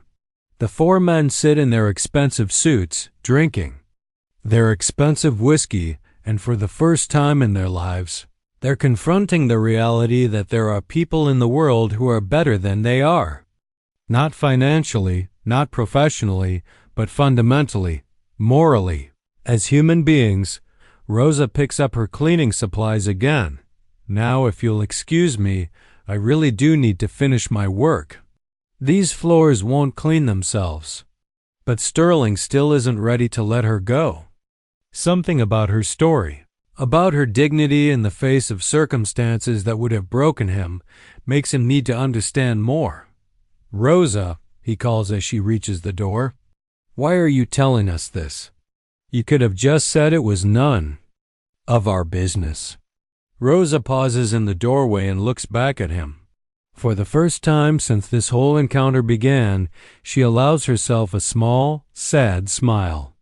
The four men sit in their expensive suits, drinking their expensive whiskey, and for the first time in their lives, they're confronting the reality that there are people in the world who are better than they are. Not financially, not professionally, but fundamentally, morally. As human beings, Rosa picks up her cleaning supplies again. Now, if you'll excuse me, I really do need to finish my work. These floors won't clean themselves. But Sterling still isn't ready to let her go. Something about her story, about her dignity in the face of circumstances that would have broken him, makes him need to understand more. Rosa, he calls as she reaches the door. Why are you telling us this? You could have just said it was none of our business. Rosa pauses in the doorway and looks back at him. For the first time since this whole encounter began, she allows herself a small, sad smile.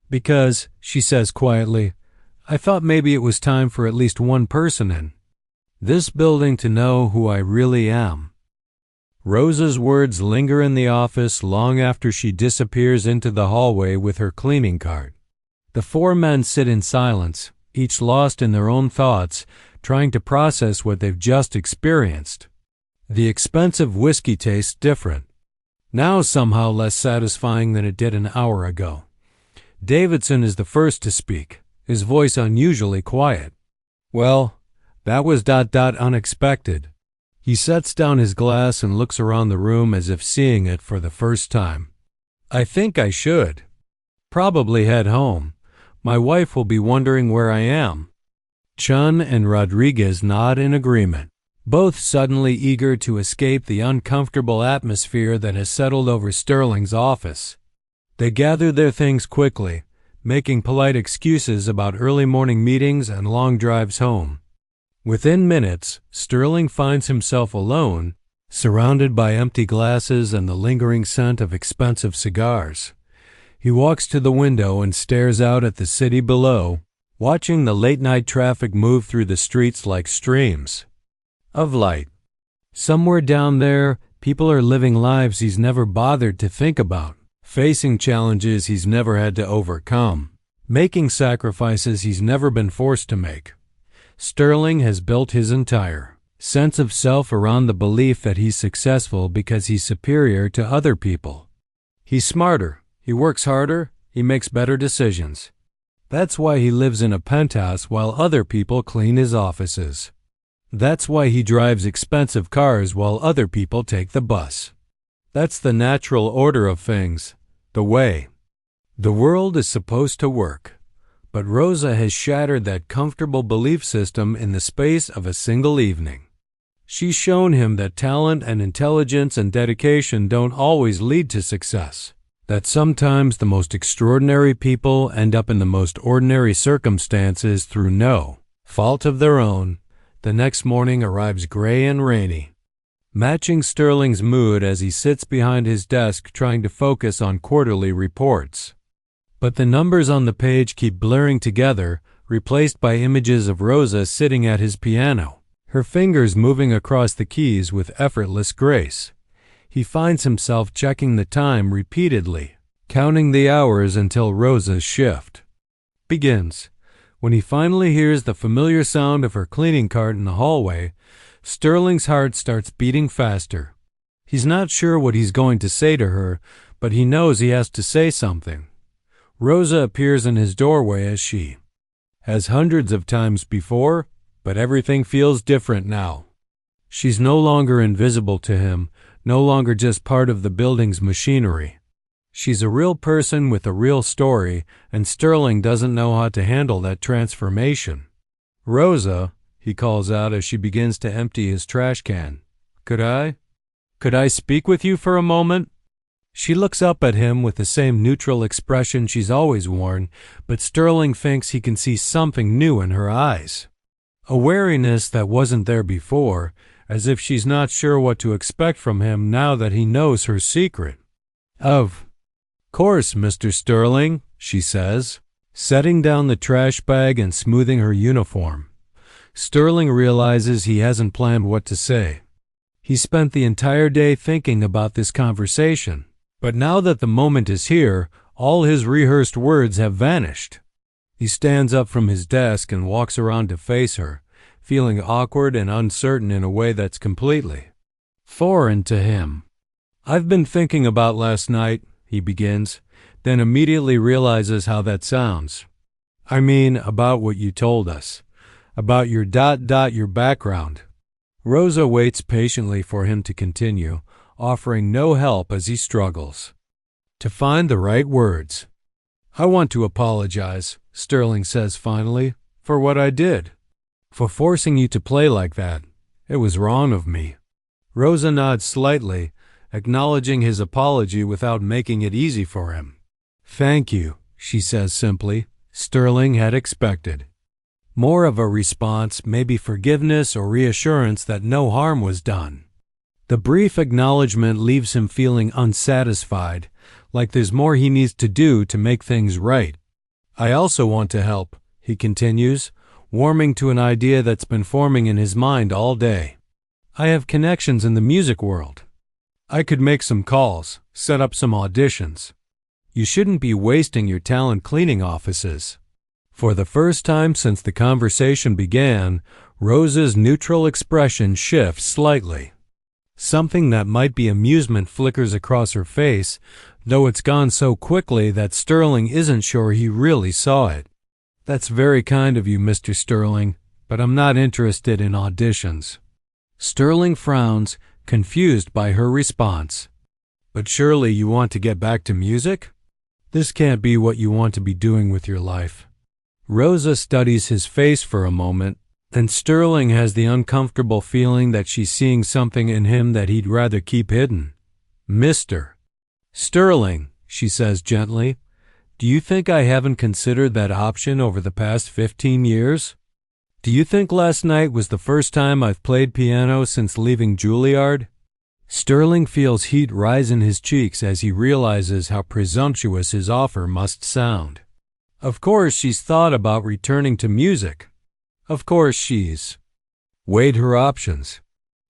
Because, she says quietly, I thought maybe it was time for at least one person in this building to know who I really am. Rosa's words linger in the office long after she disappears into the hallway with her cleaning cart. The four men sit in silence, each lost in their own thoughts, trying to process what they've just experienced. The expensive whiskey tastes different, now somehow less satisfying than it did an hour ago. Davidson is the first to speak, his voice unusually quiet. Well, that was ... unexpected. He sets down his glass and looks around the room as if seeing it for the first time. I think I should. Probably head home. My wife will be wondering where I am. Chun and Rodriguez nod in agreement, both suddenly eager to escape the uncomfortable atmosphere that has settled over Sterling's office. They gather their things quickly, making polite excuses about early morning meetings and long drives home. Within minutes, Sterling finds himself alone, surrounded by empty glasses and the lingering scent of expensive cigars. He walks to the window and stares out at the city below, watching the late-night traffic move through the streets like streams of light. Somewhere down there, people are living lives he's never bothered to think about, facing challenges he's never had to overcome, making sacrifices he's never been forced to make. Sterling has built his entire sense of self around the belief that he's successful because he's superior to other people. He's smarter, he works harder, he makes better decisions. That's why he lives in a penthouse while other people clean his offices. That's why he drives expensive cars while other people take the bus. That's the natural order of things, the way the world is supposed to work. But Rosa has shattered that comfortable belief system in the space of a single evening. She's shown him that talent and intelligence and dedication don't always lead to success, that sometimes the most extraordinary people end up in the most ordinary circumstances through no fault of their own. The next morning arrives gray and rainy, matching Sterling's mood as he sits behind his desk trying to focus on quarterly reports. But the numbers on the page keep blurring together, replaced by images of Rosa sitting at his piano, her fingers moving across the keys with effortless grace. He finds himself checking the time repeatedly, counting the hours until Rosa's shift begins. When he finally hears the familiar sound of her cleaning cart in the hallway, Sterling's heart starts beating faster. He's not sure what he's going to say to her, but he knows he has to say something. Rosa appears in his doorway as she has hundreds of times before, but everything feels different now. She's no longer invisible to him, no longer just part of the building's machinery. She's a real person with a real story, and Sterling doesn't know how to handle that transformation. Rosa, he calls out as she begins to empty his trash can. Could I speak with you for a moment? She looks up at him with the same neutral expression she's always worn, but Sterling thinks he can see something new in her eyes. A wariness that wasn't there before, as if she's not sure what to expect from him now that he knows her secret. Of course, Mr. Sterling, she says, setting down the trash bag and smoothing her uniform. Sterling realizes he hasn't planned what to say. He spent the entire day thinking about this conversation. But now that the moment is here, all his rehearsed words have vanished. He stands up from his desk and walks around to face her, feeling awkward and uncertain in a way that's completely foreign to him. I've been thinking about last night, he begins, then immediately realizes how that sounds. I mean, about what you told us, about your your background. Rosa waits patiently for him to continue, offering no help as he struggles to find the right words. I want to apologize, Sterling says finally, for what I did, for forcing you to play like that. It was wrong of me. Rosa nods slightly, acknowledging his apology without making it easy for him. Thank you, she says simply. Sterling had expected more of a response, maybe forgiveness or reassurance that no harm was done. The brief acknowledgement leaves him feeling unsatisfied, like there's more he needs to do to make things right. I also want to help, he continues, warming to an idea that's been forming in his mind all day. I have connections in the music world. I could make some calls, set up some auditions. You shouldn't be wasting your talent cleaning offices. For the first time since the conversation began, Rosa's neutral expression shifts slightly. Something that might be amusement flickers across her face, though it's gone so quickly that Sterling isn't sure he really saw it. That's very kind of you, Mr. Sterling, but I'm not interested in auditions. Sterling frowns, confused by her response. But surely you want to get back to music? This can't be what you want to be doing with your life. Rosa studies his face for a moment, and Sterling has the uncomfortable feeling that she's seeing something in him that he'd rather keep hidden. Mr. Sterling, she says gently, do you think I haven't considered that option over the past 15 years? Do you think last night was the first time I've played piano since leaving Juilliard? Sterling feels heat rise in his cheeks as he realizes how presumptuous his offer must sound. Of course she's thought about returning to music. Of course she's weighed her options.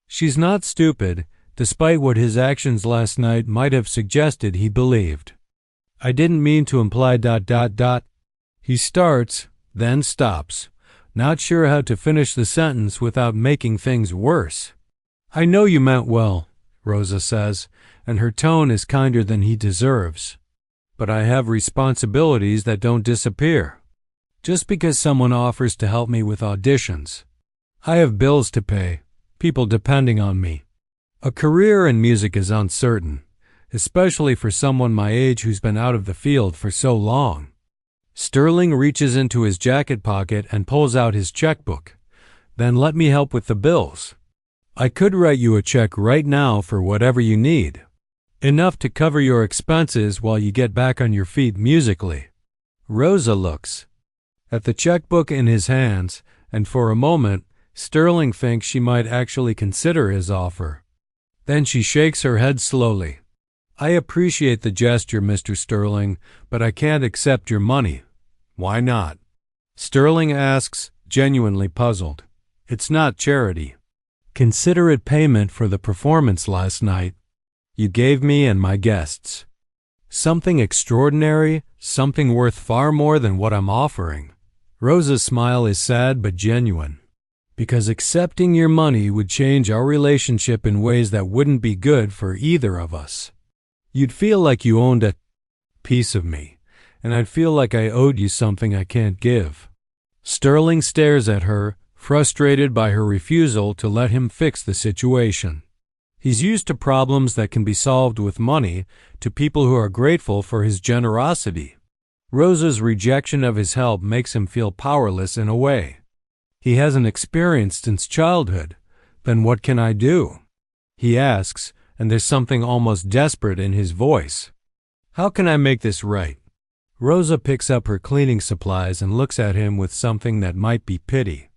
She's not stupid, despite what his actions last night might have suggested he believed. I didn't mean to imply ... He starts, then stops, not sure how to finish the sentence without making things worse. I know you meant well, Rosa says, and her tone is kinder than he deserves. But I have responsibilities that don't disappear. Just because someone offers to help me with auditions. I have bills to pay, people depending on me. A career in music is uncertain, especially for someone my age who's been out of the field for so long. Sterling reaches into his jacket pocket and pulls out his checkbook. Then let me help with the bills. I could write you a check right now for whatever you need. Enough to cover your expenses while you get back on your feet musically. Rosa looks at the checkbook in his hands, and for a moment, Sterling thinks she might actually consider his offer. Then she shakes her head slowly. I appreciate the gesture, Mr. Sterling, but I can't accept your money. Why not? Sterling asks, genuinely puzzled. It's not charity. Consider it payment for the performance last night. You gave me and my guests. Something extraordinary, something worth far more than what I'm offering. Rosa's smile is sad but genuine. Because accepting your money would change our relationship in ways that wouldn't be good for either of us. You'd feel like you owned a piece of me, and I'd feel like I owed you something I can't give. Sterling stares at her, frustrated by her refusal to let him fix the situation. He's used to problems that can be solved with money, to people who are grateful for his generosity. Rosa's rejection of his help makes him feel powerless in a way. He hasn't experienced since childhood. Then what can I do? He asks, and there's something almost desperate in his voice. How can I make this right? Rosa picks up her cleaning supplies and looks at him with something that might be pity.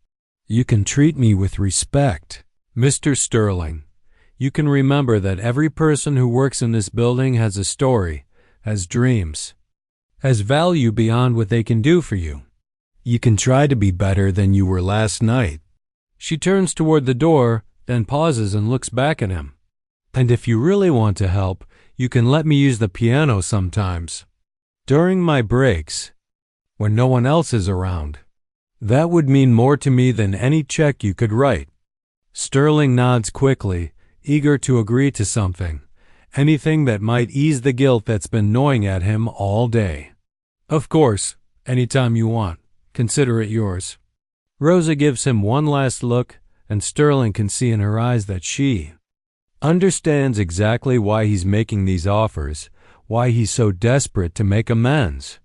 You can treat me with respect, Mr. Sterling. You can remember that every person who works in this building has a story, has dreams, has value beyond what they can do for you. You can try to be better than you were last night. She turns toward the door, then pauses and looks back at him. And if you really want to help, you can let me use the piano sometimes. During my breaks, when no one else is around. That would mean more to me than any check you could write. Sterling nods quickly, eager to agree to something. Anything that might ease the guilt that's been gnawing at him all day. Of course, anytime you want. Consider it yours. Rosa gives him one last look, and Sterling can see in her eyes that she understands exactly why he's making these offers, why he's so desperate to make amends.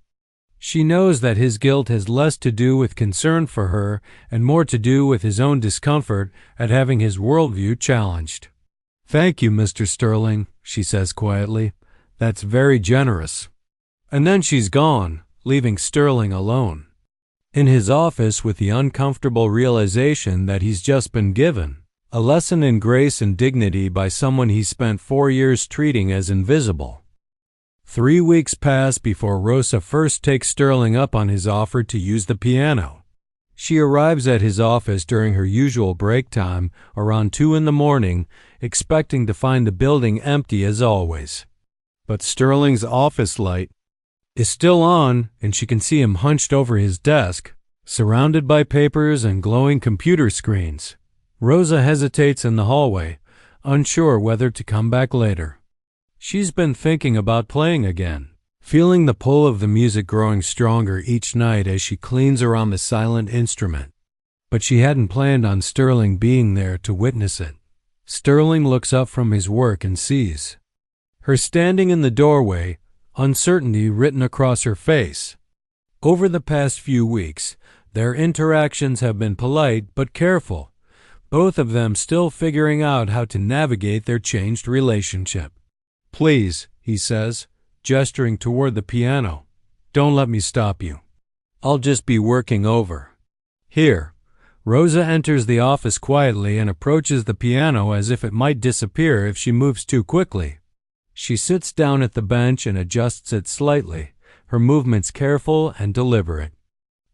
She knows that his guilt has less to do with concern for her and more to do with his own discomfort at having his worldview challenged. Thank you, Mr. Sterling, she says quietly. That's very generous. And then she's gone, leaving Sterling alone. In his office with the uncomfortable realization that he's just been given a lesson in grace and dignity by someone he spent 4 years treating as invisible. 3 weeks pass before Rosa first takes Sterling up on his offer to use the piano. She arrives at his office during her usual break time, around 2 in the morning, expecting to find the building empty as always. But Sterling's office light is still on, and she can see him hunched over his desk, surrounded by papers and glowing computer screens. Rosa hesitates in the hallway, unsure whether to come back later. She's been thinking about playing again, feeling the pull of the music growing stronger each night as she cleans around the silent instrument. But she hadn't planned on Sterling being there to witness it. Sterling looks up from his work and sees her standing in the doorway, uncertainty written across her face. Over the past few weeks, their interactions have been polite but careful, both of them still figuring out how to navigate their changed relationship. "Please," he says, gesturing toward the piano, "don't let me stop you. I'll just be working over here." Rosa enters the office quietly and approaches the piano as if it might disappear if she moves too quickly. She sits down at the bench and adjusts it slightly, her movements careful and deliberate.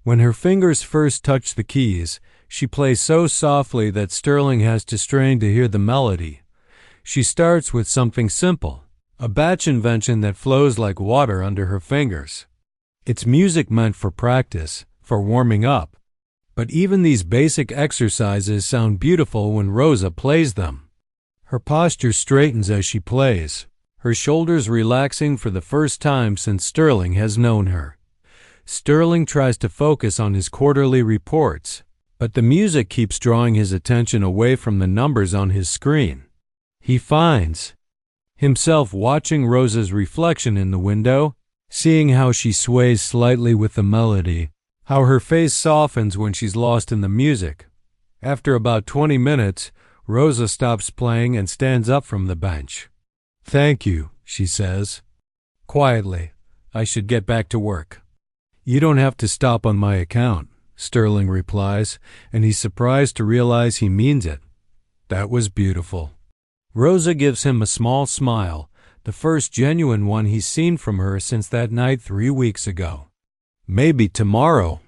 When her fingers first touch the keys, she plays so softly that Sterling has to strain to hear the melody. She starts with something simple, a batch invention that flows like water under her fingers. It's music meant for practice, for warming up. But even these basic exercises sound beautiful when Rosa plays them. Her posture straightens as she plays, her shoulders relaxing for the first time since Sterling has known her. Sterling tries to focus on his quarterly reports, but the music keeps drawing his attention away from the numbers on his screen. He finds himself watching Rosa's reflection in the window, seeing how she sways slightly with the melody, how her face softens when she's lost in the music. After about 20 minutes, Rosa stops playing and stands up from the bench. "Thank you," she says. Quietly, "I should get back to work." "You don't have to stop on my account," Sterling replies, and he's surprised to realize he means it. "That was beautiful." Rosa gives him a small smile, the first genuine one he's seen from her since that night 3 weeks ago. "Maybe tomorrow,"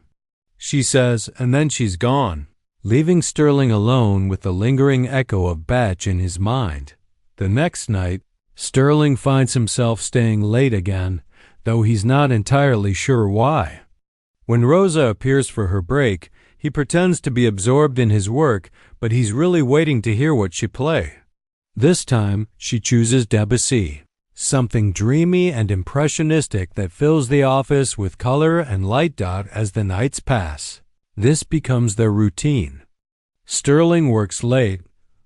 she says, and then she's gone, leaving Sterling alone with the lingering echo of Batch in his mind. The next night, Sterling finds himself staying late again, though he's not entirely sure why. When Rosa appears for her break, he pretends to be absorbed in his work, but he's really waiting to hear what she play. This time, she chooses Debussy, something dreamy and impressionistic that fills the office with color and light dot as the nights pass. This becomes their routine. Sterling works late,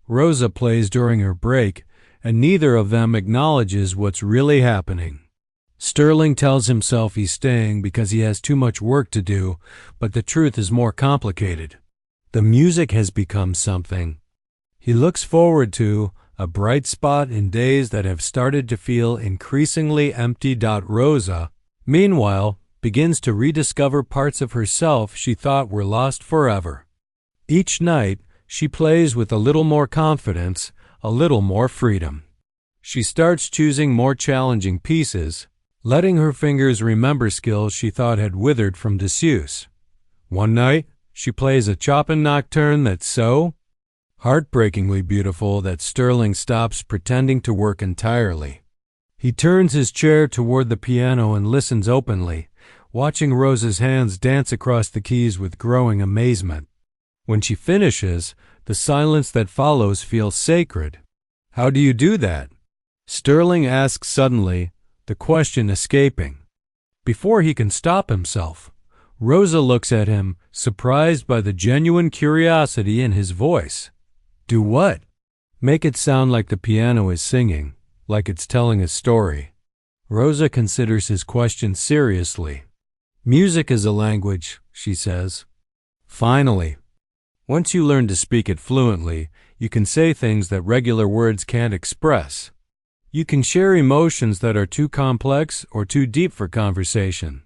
Rosa plays during her break, and neither of them acknowledges what's really happening. Sterling tells himself he's staying because he has too much work to do, but the truth is more complicated. The music has become something he looks forward to, a bright spot in days that have started to feel increasingly empty. Rosa, meanwhile, begins to rediscover parts of herself she thought were lost forever. Each night, she plays with a little more confidence, a little more freedom. She starts choosing more challenging pieces, letting her fingers remember skills she thought had withered from disuse. One night, she plays a Chopin nocturne that's so heartbreakingly beautiful that Sterling stops pretending to work entirely. He turns his chair toward the piano and listens openly, watching Rosa's hands dance across the keys with growing amazement. When she finishes, the silence that follows feels sacred. "How do you do that?" Sterling asks suddenly, the question escaping. Before he can stop himself, Rosa looks at him, surprised by the genuine curiosity in his voice. "Do what?" "Make it sound like the piano is singing, like it's telling a story." Rosa considers his question seriously. "Music is a language," she says. "Finally. Once you learn to speak it fluently, you can say things that regular words can't express. You can share emotions that are too complex or too deep for conversation."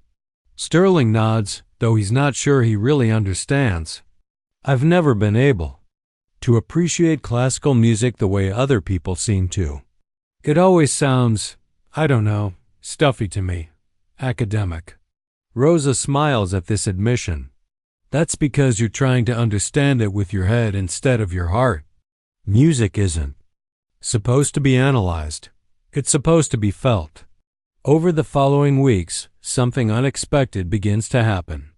Sterling nods, though he's not sure he really understands. "I've never been able to appreciate classical music the way other people seem to. It always sounds, I don't know, stuffy to me, academic." Rosa smiles at this admission. "That's because you're trying to understand it with your head instead of your heart. Music isn't supposed to be analyzed. It's supposed to be felt." Over the following weeks, something unexpected begins to happen.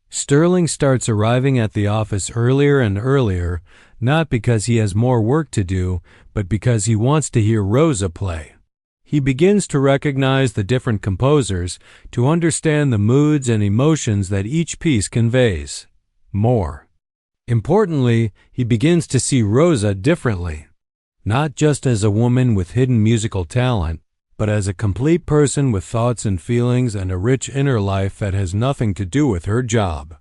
Sterling starts arriving at the office earlier and earlier, not because he has more work to do, but because he wants to hear Rosa play. He begins to recognize the different composers, to understand the moods and emotions that each piece conveys. More importantly, he begins to see Rosa differently. not just as a woman with hidden musical talent, but as a complete person with thoughts and feelings and a rich inner life that has nothing to do with her job.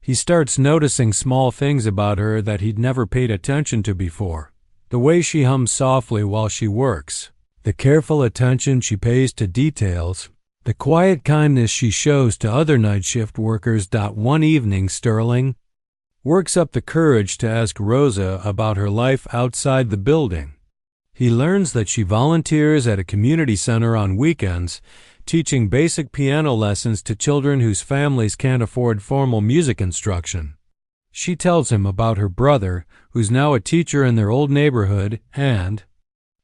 He starts noticing small things about her that he'd never paid attention to before. The way she hums softly while she works, the careful attention she pays to details, the quiet kindness she shows to other night shift workers. One evening, Sterling works up the courage to ask Rosa about her life outside the building. He learns that she volunteers at a community center on weekends, teaching basic piano lessons to children whose families can't afford formal music instruction. She tells him about her brother, who's now a teacher in their old neighborhood, and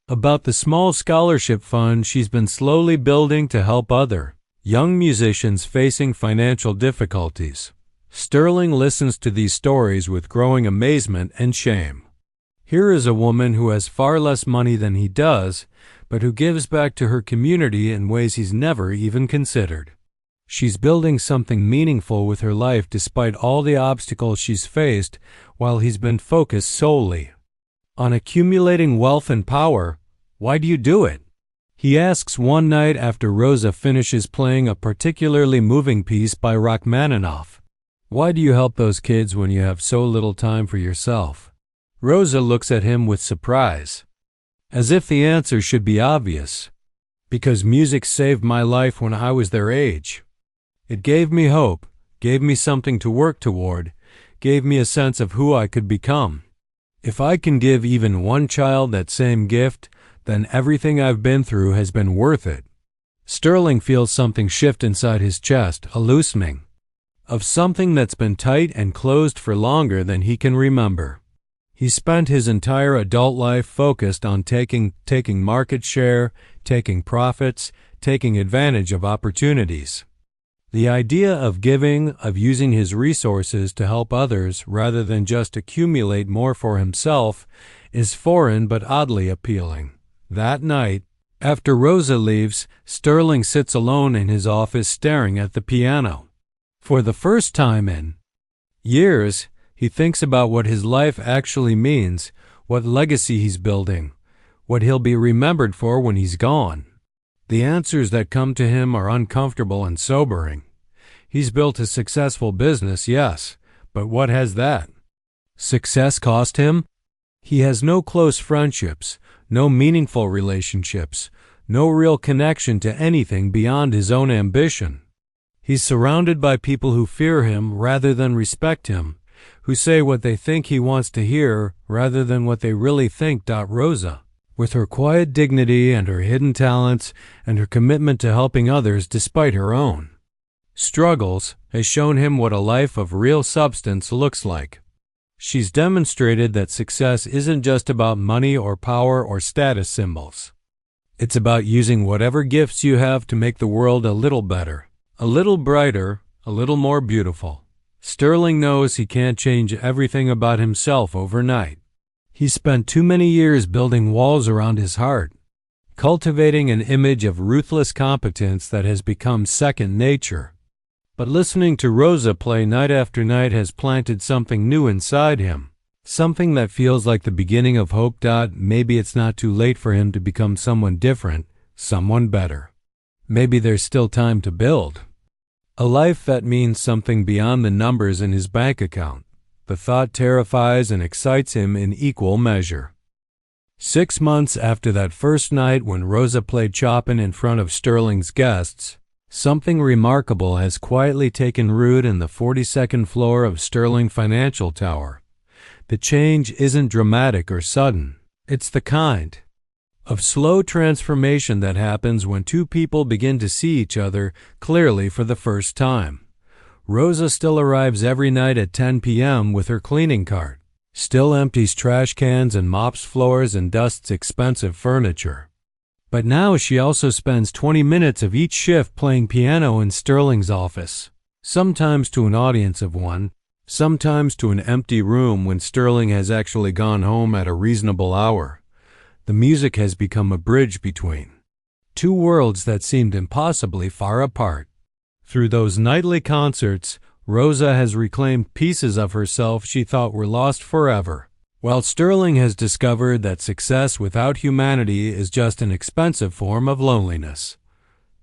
about the small scholarship fund she's been slowly building to help other young musicians facing financial difficulties. Sterling listens to these stories with growing amazement and shame. Here is a woman who has far less money than he does, but who gives back to her community in ways he's never even considered. She's building something meaningful with her life despite all the obstacles she's faced, while he's been focused solely on accumulating wealth and power. Why do you do it? He asks one night after Rosa finishes playing a particularly moving piece by Rachmaninoff. Why do you help those kids when you have so little time for yourself? Rosa looks at him with surprise, as if the answer should be obvious. Because music saved my life when I was their age. It gave me hope, gave me something to work toward, gave me a sense of who I could become. If I can give even one child that same gift, then everything I've been through has been worth it. Sterling feels something shift inside his chest, a loosening of something that's been tight and closed for longer than he can remember. He spent his entire adult life focused on taking market share, taking profits, taking advantage of opportunities. The idea of giving, of using his resources to help others rather than just accumulate more for himself, is foreign but oddly appealing. That night, after Rosa leaves, Sterling sits alone in his office staring at the piano. For the first time in years, he thinks about what his life actually means, what legacy he's building, what he'll be remembered for when he's gone. The answers that come to him are uncomfortable and sobering. He's built a successful business, yes, but what has that success cost him? He has no close friendships, no meaningful relationships, no real connection to anything beyond his own ambition. He's surrounded by people who fear him rather than respect him, who say what they think he wants to hear rather than what they really think. Rosa, with her quiet dignity and her hidden talents and her commitment to helping others despite her own struggles, has shown him what a life of real substance looks like. She's demonstrated that success isn't just about money or power or status symbols. It's about using whatever gifts you have to make the world a little better, a little brighter, a little more beautiful. Sterling knows he can't change everything about himself overnight. He's spent too many years building walls around his heart, cultivating an image of ruthless competence that has become second nature. But listening to Rosa play night after night has planted something new inside him, something that feels like the beginning of hope. Maybe it's not too late for him to become someone different, someone better. Maybe there's still time to build a life that means something beyond the numbers in his bank account. The thought terrifies and excites him in equal measure. 6 months after that first night when Rosa played Chopin in front of Sterling's guests, something remarkable has quietly taken root in the 42nd floor of Sterling Financial Tower. The change isn't dramatic or sudden. It's the kind of slow transformation that happens when two people begin to see each other clearly for the first time. Rosa still arrives every night at 10 p.m. with her cleaning cart, still empties trash cans and mops floors and dusts expensive furniture. But now she also spends 20 minutes of each shift playing piano in Sterling's office, sometimes to an audience of one, sometimes to an empty room when Sterling has actually gone home at a reasonable hour. The music has become a bridge between two worlds that seemed impossibly far apart. Through those nightly concerts, Rosa has reclaimed pieces of herself she thought were lost forever. while Sterling has discovered that success without humanity is just an expensive form of loneliness.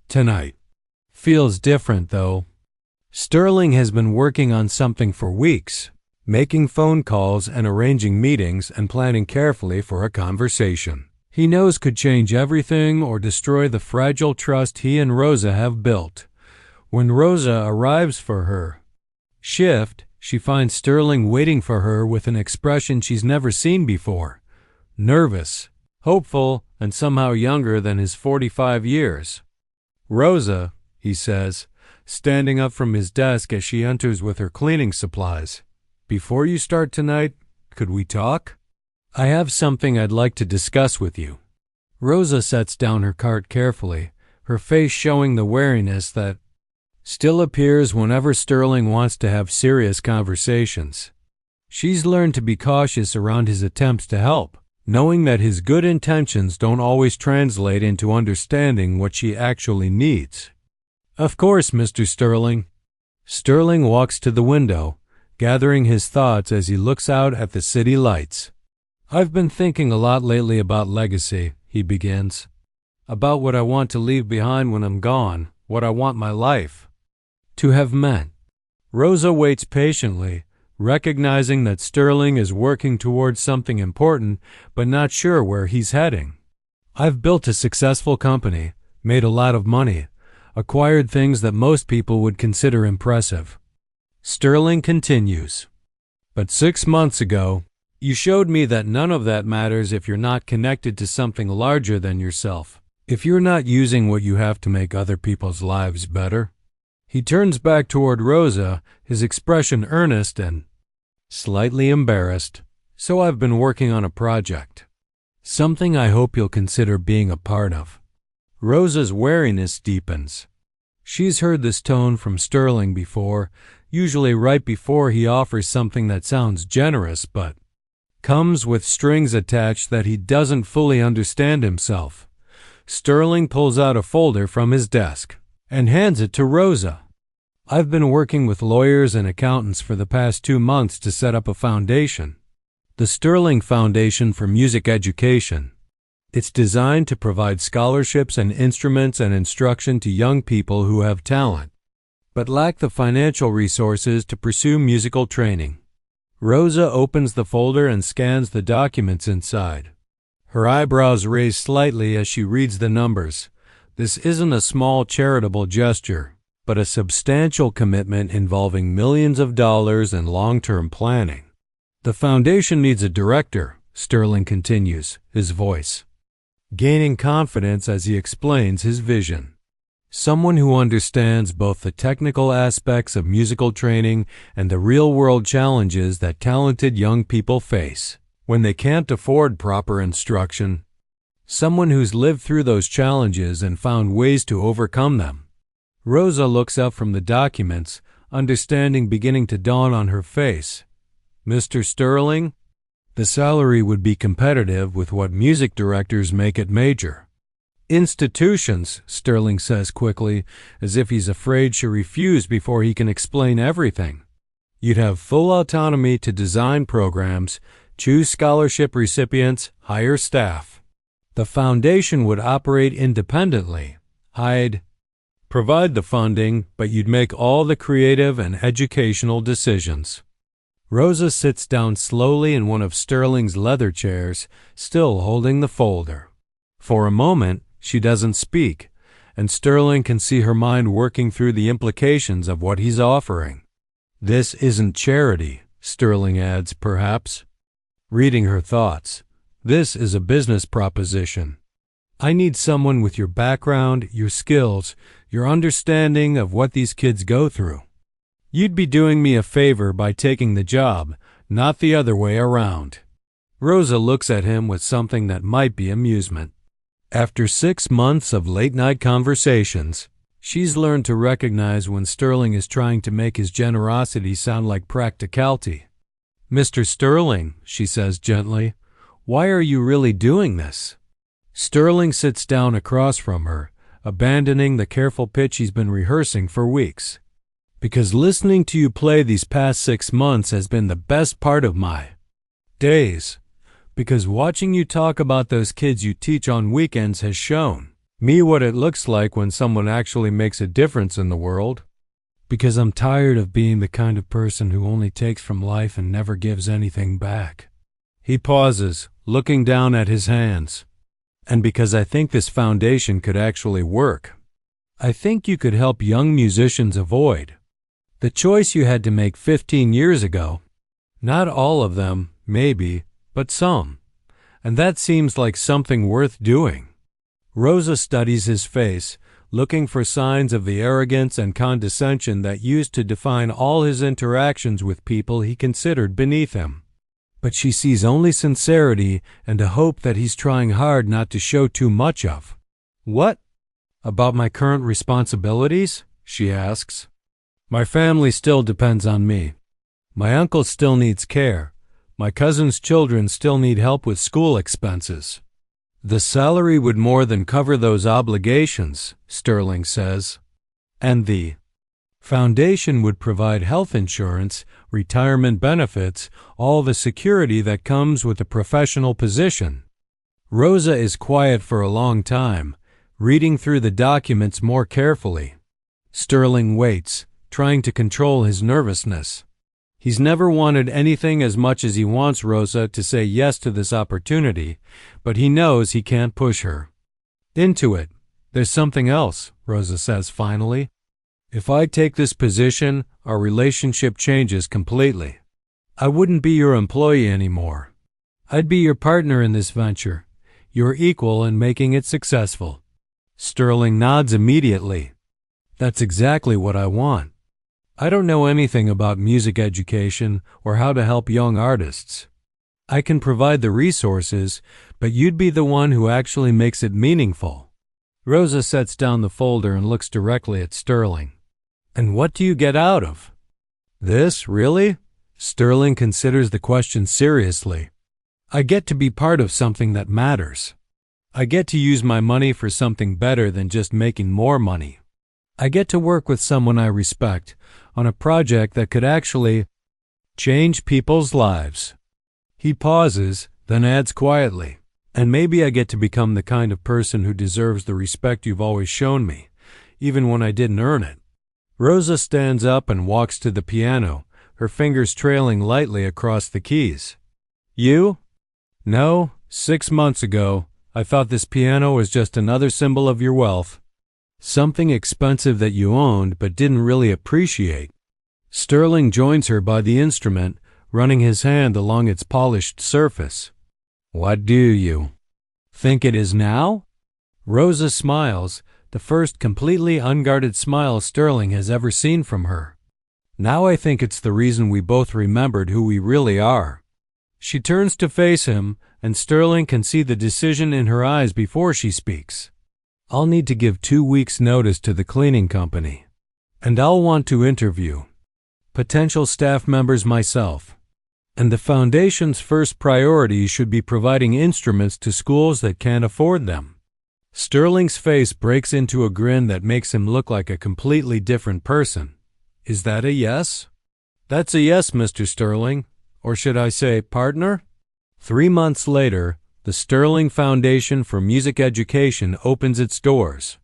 Tonight feels different, though. Sterling has been working on something for weeks, making phone calls and arranging meetings and planning carefully for a conversation he knows could change everything or destroy the fragile trust he and Rosa have built. When Rosa arrives for her shift, she finds Sterling waiting for her with an expression she's never seen before: nervous, hopeful, and somehow younger than his 45 years. "Rosa," he says, standing up from his desk as she enters with her cleaning supplies, "before you start tonight, could we talk? I have something I'd like to discuss with you." Rosa sets down her cart carefully, her face showing the wariness that still appears whenever Sterling wants to have serious conversations. She's learned to be cautious around his attempts to help, knowing that his good intentions don't always translate into understanding what she actually needs. "Of course, Mr. Sterling." Sterling walks to the window, gathering his thoughts as he looks out at the city lights. "I've been thinking a lot lately about legacy," he begins. "About what I want to leave behind when I'm gone, what I want my life to have meant." Rosa waits patiently, recognizing that Sterling is working towards something important but not sure where he's heading. "I've built a successful company, made a lot of money, acquired things that most people would consider impressive." Sterling continues, "But 6 months ago, you showed me that none of that matters if you're not connected to something larger than yourself, if you're not using what you have to make other people's lives better." He turns back toward Rosa, his expression earnest and slightly embarrassed. "So I've been working on a project. Something I hope you'll consider being a part of." Rosa's wariness deepens. She's heard this tone from Sterling before, usually right before he offers something that sounds generous but comes with strings attached that he doesn't fully understand himself. Sterling pulls out a folder from his desk and hands it to Rosa. "I've been working with lawyers and accountants for the past 2 months to set up a foundation, the Sterling Foundation for Music Education. It's designed to provide scholarships and instruments and instruction to young people who have talent, but lack the financial resources to pursue musical training." Rosa opens the folder and scans the documents inside. Her eyebrows raise slightly as she reads the numbers. This isn't a small charitable gesture, but a substantial commitment involving millions of dollars and long-term planning. "The foundation needs a director," Sterling continues, his voice gaining confidence as he explains his vision. "Someone who understands both the technical aspects of musical training and the real-world challenges that talented young people face when they can't afford proper instruction. Someone who's lived through those challenges and found ways to overcome them." Rosa looks up from the documents, understanding beginning to dawn on her face. "Mr. Sterling, the salary would be competitive with what music directors make at major institutions," Sterling says quickly, as if he's afraid she'll refuse before he can explain everything. "You'd have full autonomy to design programs, choose scholarship recipients, hire staff. The foundation would operate independently. I'd provide the funding, but you'd make all the creative and educational decisions." Rosa sits down slowly in one of Sterling's leather chairs, still holding the folder. For a moment, she doesn't speak, and Sterling can see her mind working through the implications of what he's offering. "This isn't charity," Sterling adds, perhaps, reading her thoughts. "This is a business proposition. I need someone with your background, your skills, your understanding of what these kids go through. You'd be doing me a favor by taking the job, not the other way around." Rosa looks at him with something that might be amusement. After 6 months of late-night conversations, she's learned to recognize when Sterling is trying to make his generosity sound like practicality. "Mr. Sterling," she says gently, "why are you really doing this?" Sterling sits down across from her, abandoning the careful pitch he's been rehearsing for weeks. "Because listening to you play these past 6 months has been the best part of my Days. Because watching you talk about those kids you teach on weekends has shown me what it looks like when someone actually makes a difference in the world. Because I'm tired of being the kind of person who only takes from life and never gives anything back. He pauses, looking down at his hands. And because I think this foundation could actually work. I think you could help young musicians avoid the choice you had to make 15 years ago. Not all of them, maybe, but some. And that seems like something worth doing. Rosa studies his face, looking for signs of the arrogance and condescension that used to define all his interactions with people he considered beneath him. But she sees only sincerity and a hope that he's trying hard not to show too much of. What? About my current responsibilities? She asks. My family still depends on me. My uncle still needs care. My cousin's children still need help with school expenses. The salary would more than cover those obligations, Sterling says. And the foundation would provide health insurance, retirement benefits, all the security that comes with a professional position. Rosa is quiet for a long time, reading through the documents more carefully. Sterling waits, trying to control his nervousness. He's never wanted anything as much as he wants Rosa to say yes to this opportunity, but he knows he can't push her into it. There's something else, Rosa says finally. If I take this position, our relationship changes completely. I wouldn't be your employee anymore. I'd be your partner in this venture, your equal in making it successful. Sterling nods immediately. That's exactly what I want. I don't know anything about music education or how to help young artists. I can provide the resources, but you'd be the one who actually makes it meaningful. Rosa sets down the folder and looks directly at Sterling. And what do you get out of this, really? Sterling considers the question seriously. I get to be part of something that matters. I get to use my money for something better than just making more money. I get to work with someone I respect on a project that could actually change people's lives. He pauses, then adds quietly, and maybe I get to become the kind of person who deserves the respect you've always shown me, even when I didn't earn it. Rosa stands up and walks to the piano, her fingers trailing lightly across the keys. You? No, 6 months ago, I thought this piano was just another symbol of your wealth. Something expensive that you owned but didn't really appreciate. Sterling joins her by the instrument, running his hand along its polished surface. What do you think it is now? Rosa smiles, the first completely unguarded smile Sterling has ever seen from her. Now I think it's the reason we both remembered who we really are. She turns to face him, and Sterling can see the decision in her eyes before she speaks. I'll need to give 2 weeks' notice to the cleaning company, and I'll want to interview potential staff members myself. And the foundation's first priority should be providing instruments to schools that can't afford them. Sterling's face breaks into a grin that makes him look like a completely different person. Is that a yes? That's a yes, Mr. Sterling. Or should I say, partner? 3 months later, the Sterling Foundation for Music Education opens its doors.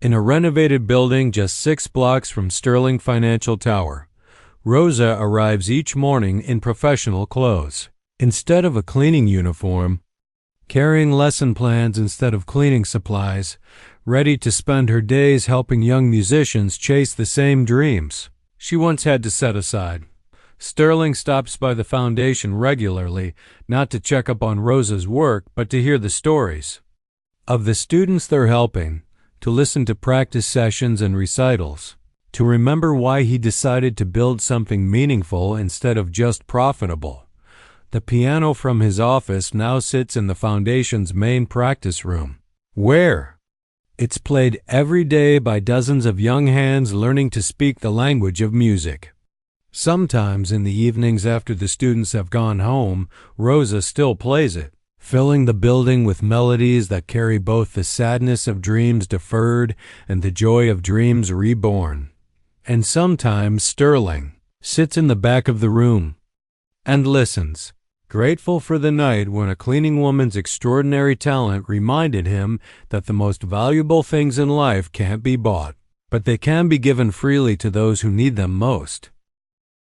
In a renovated building just 6 blocks from Sterling Financial Tower, Rosa arrives each morning in professional clothes. Instead of a cleaning uniform, carrying lesson plans instead of cleaning supplies, ready to spend her days helping young musicians chase the same dreams she once had to set aside. Sterling stops by the foundation regularly, not to check up on Rosa's work, but to hear the stories of the students they're helping, to listen to practice sessions and recitals, to remember why he decided to build something meaningful instead of just profitable. The piano from his office now sits in the foundation's main practice room, where it's played every day by dozens of young hands learning to speak the language of music. Sometimes in the evenings after the students have gone home, Rosa still plays it, filling the building with melodies that carry both the sadness of dreams deferred and the joy of dreams reborn. And sometimes Sterling sits in the back of the room and listens, grateful for the night when a cleaning woman's extraordinary talent reminded him that the most valuable things in life can't be bought, but they can be given freely to those who need them most.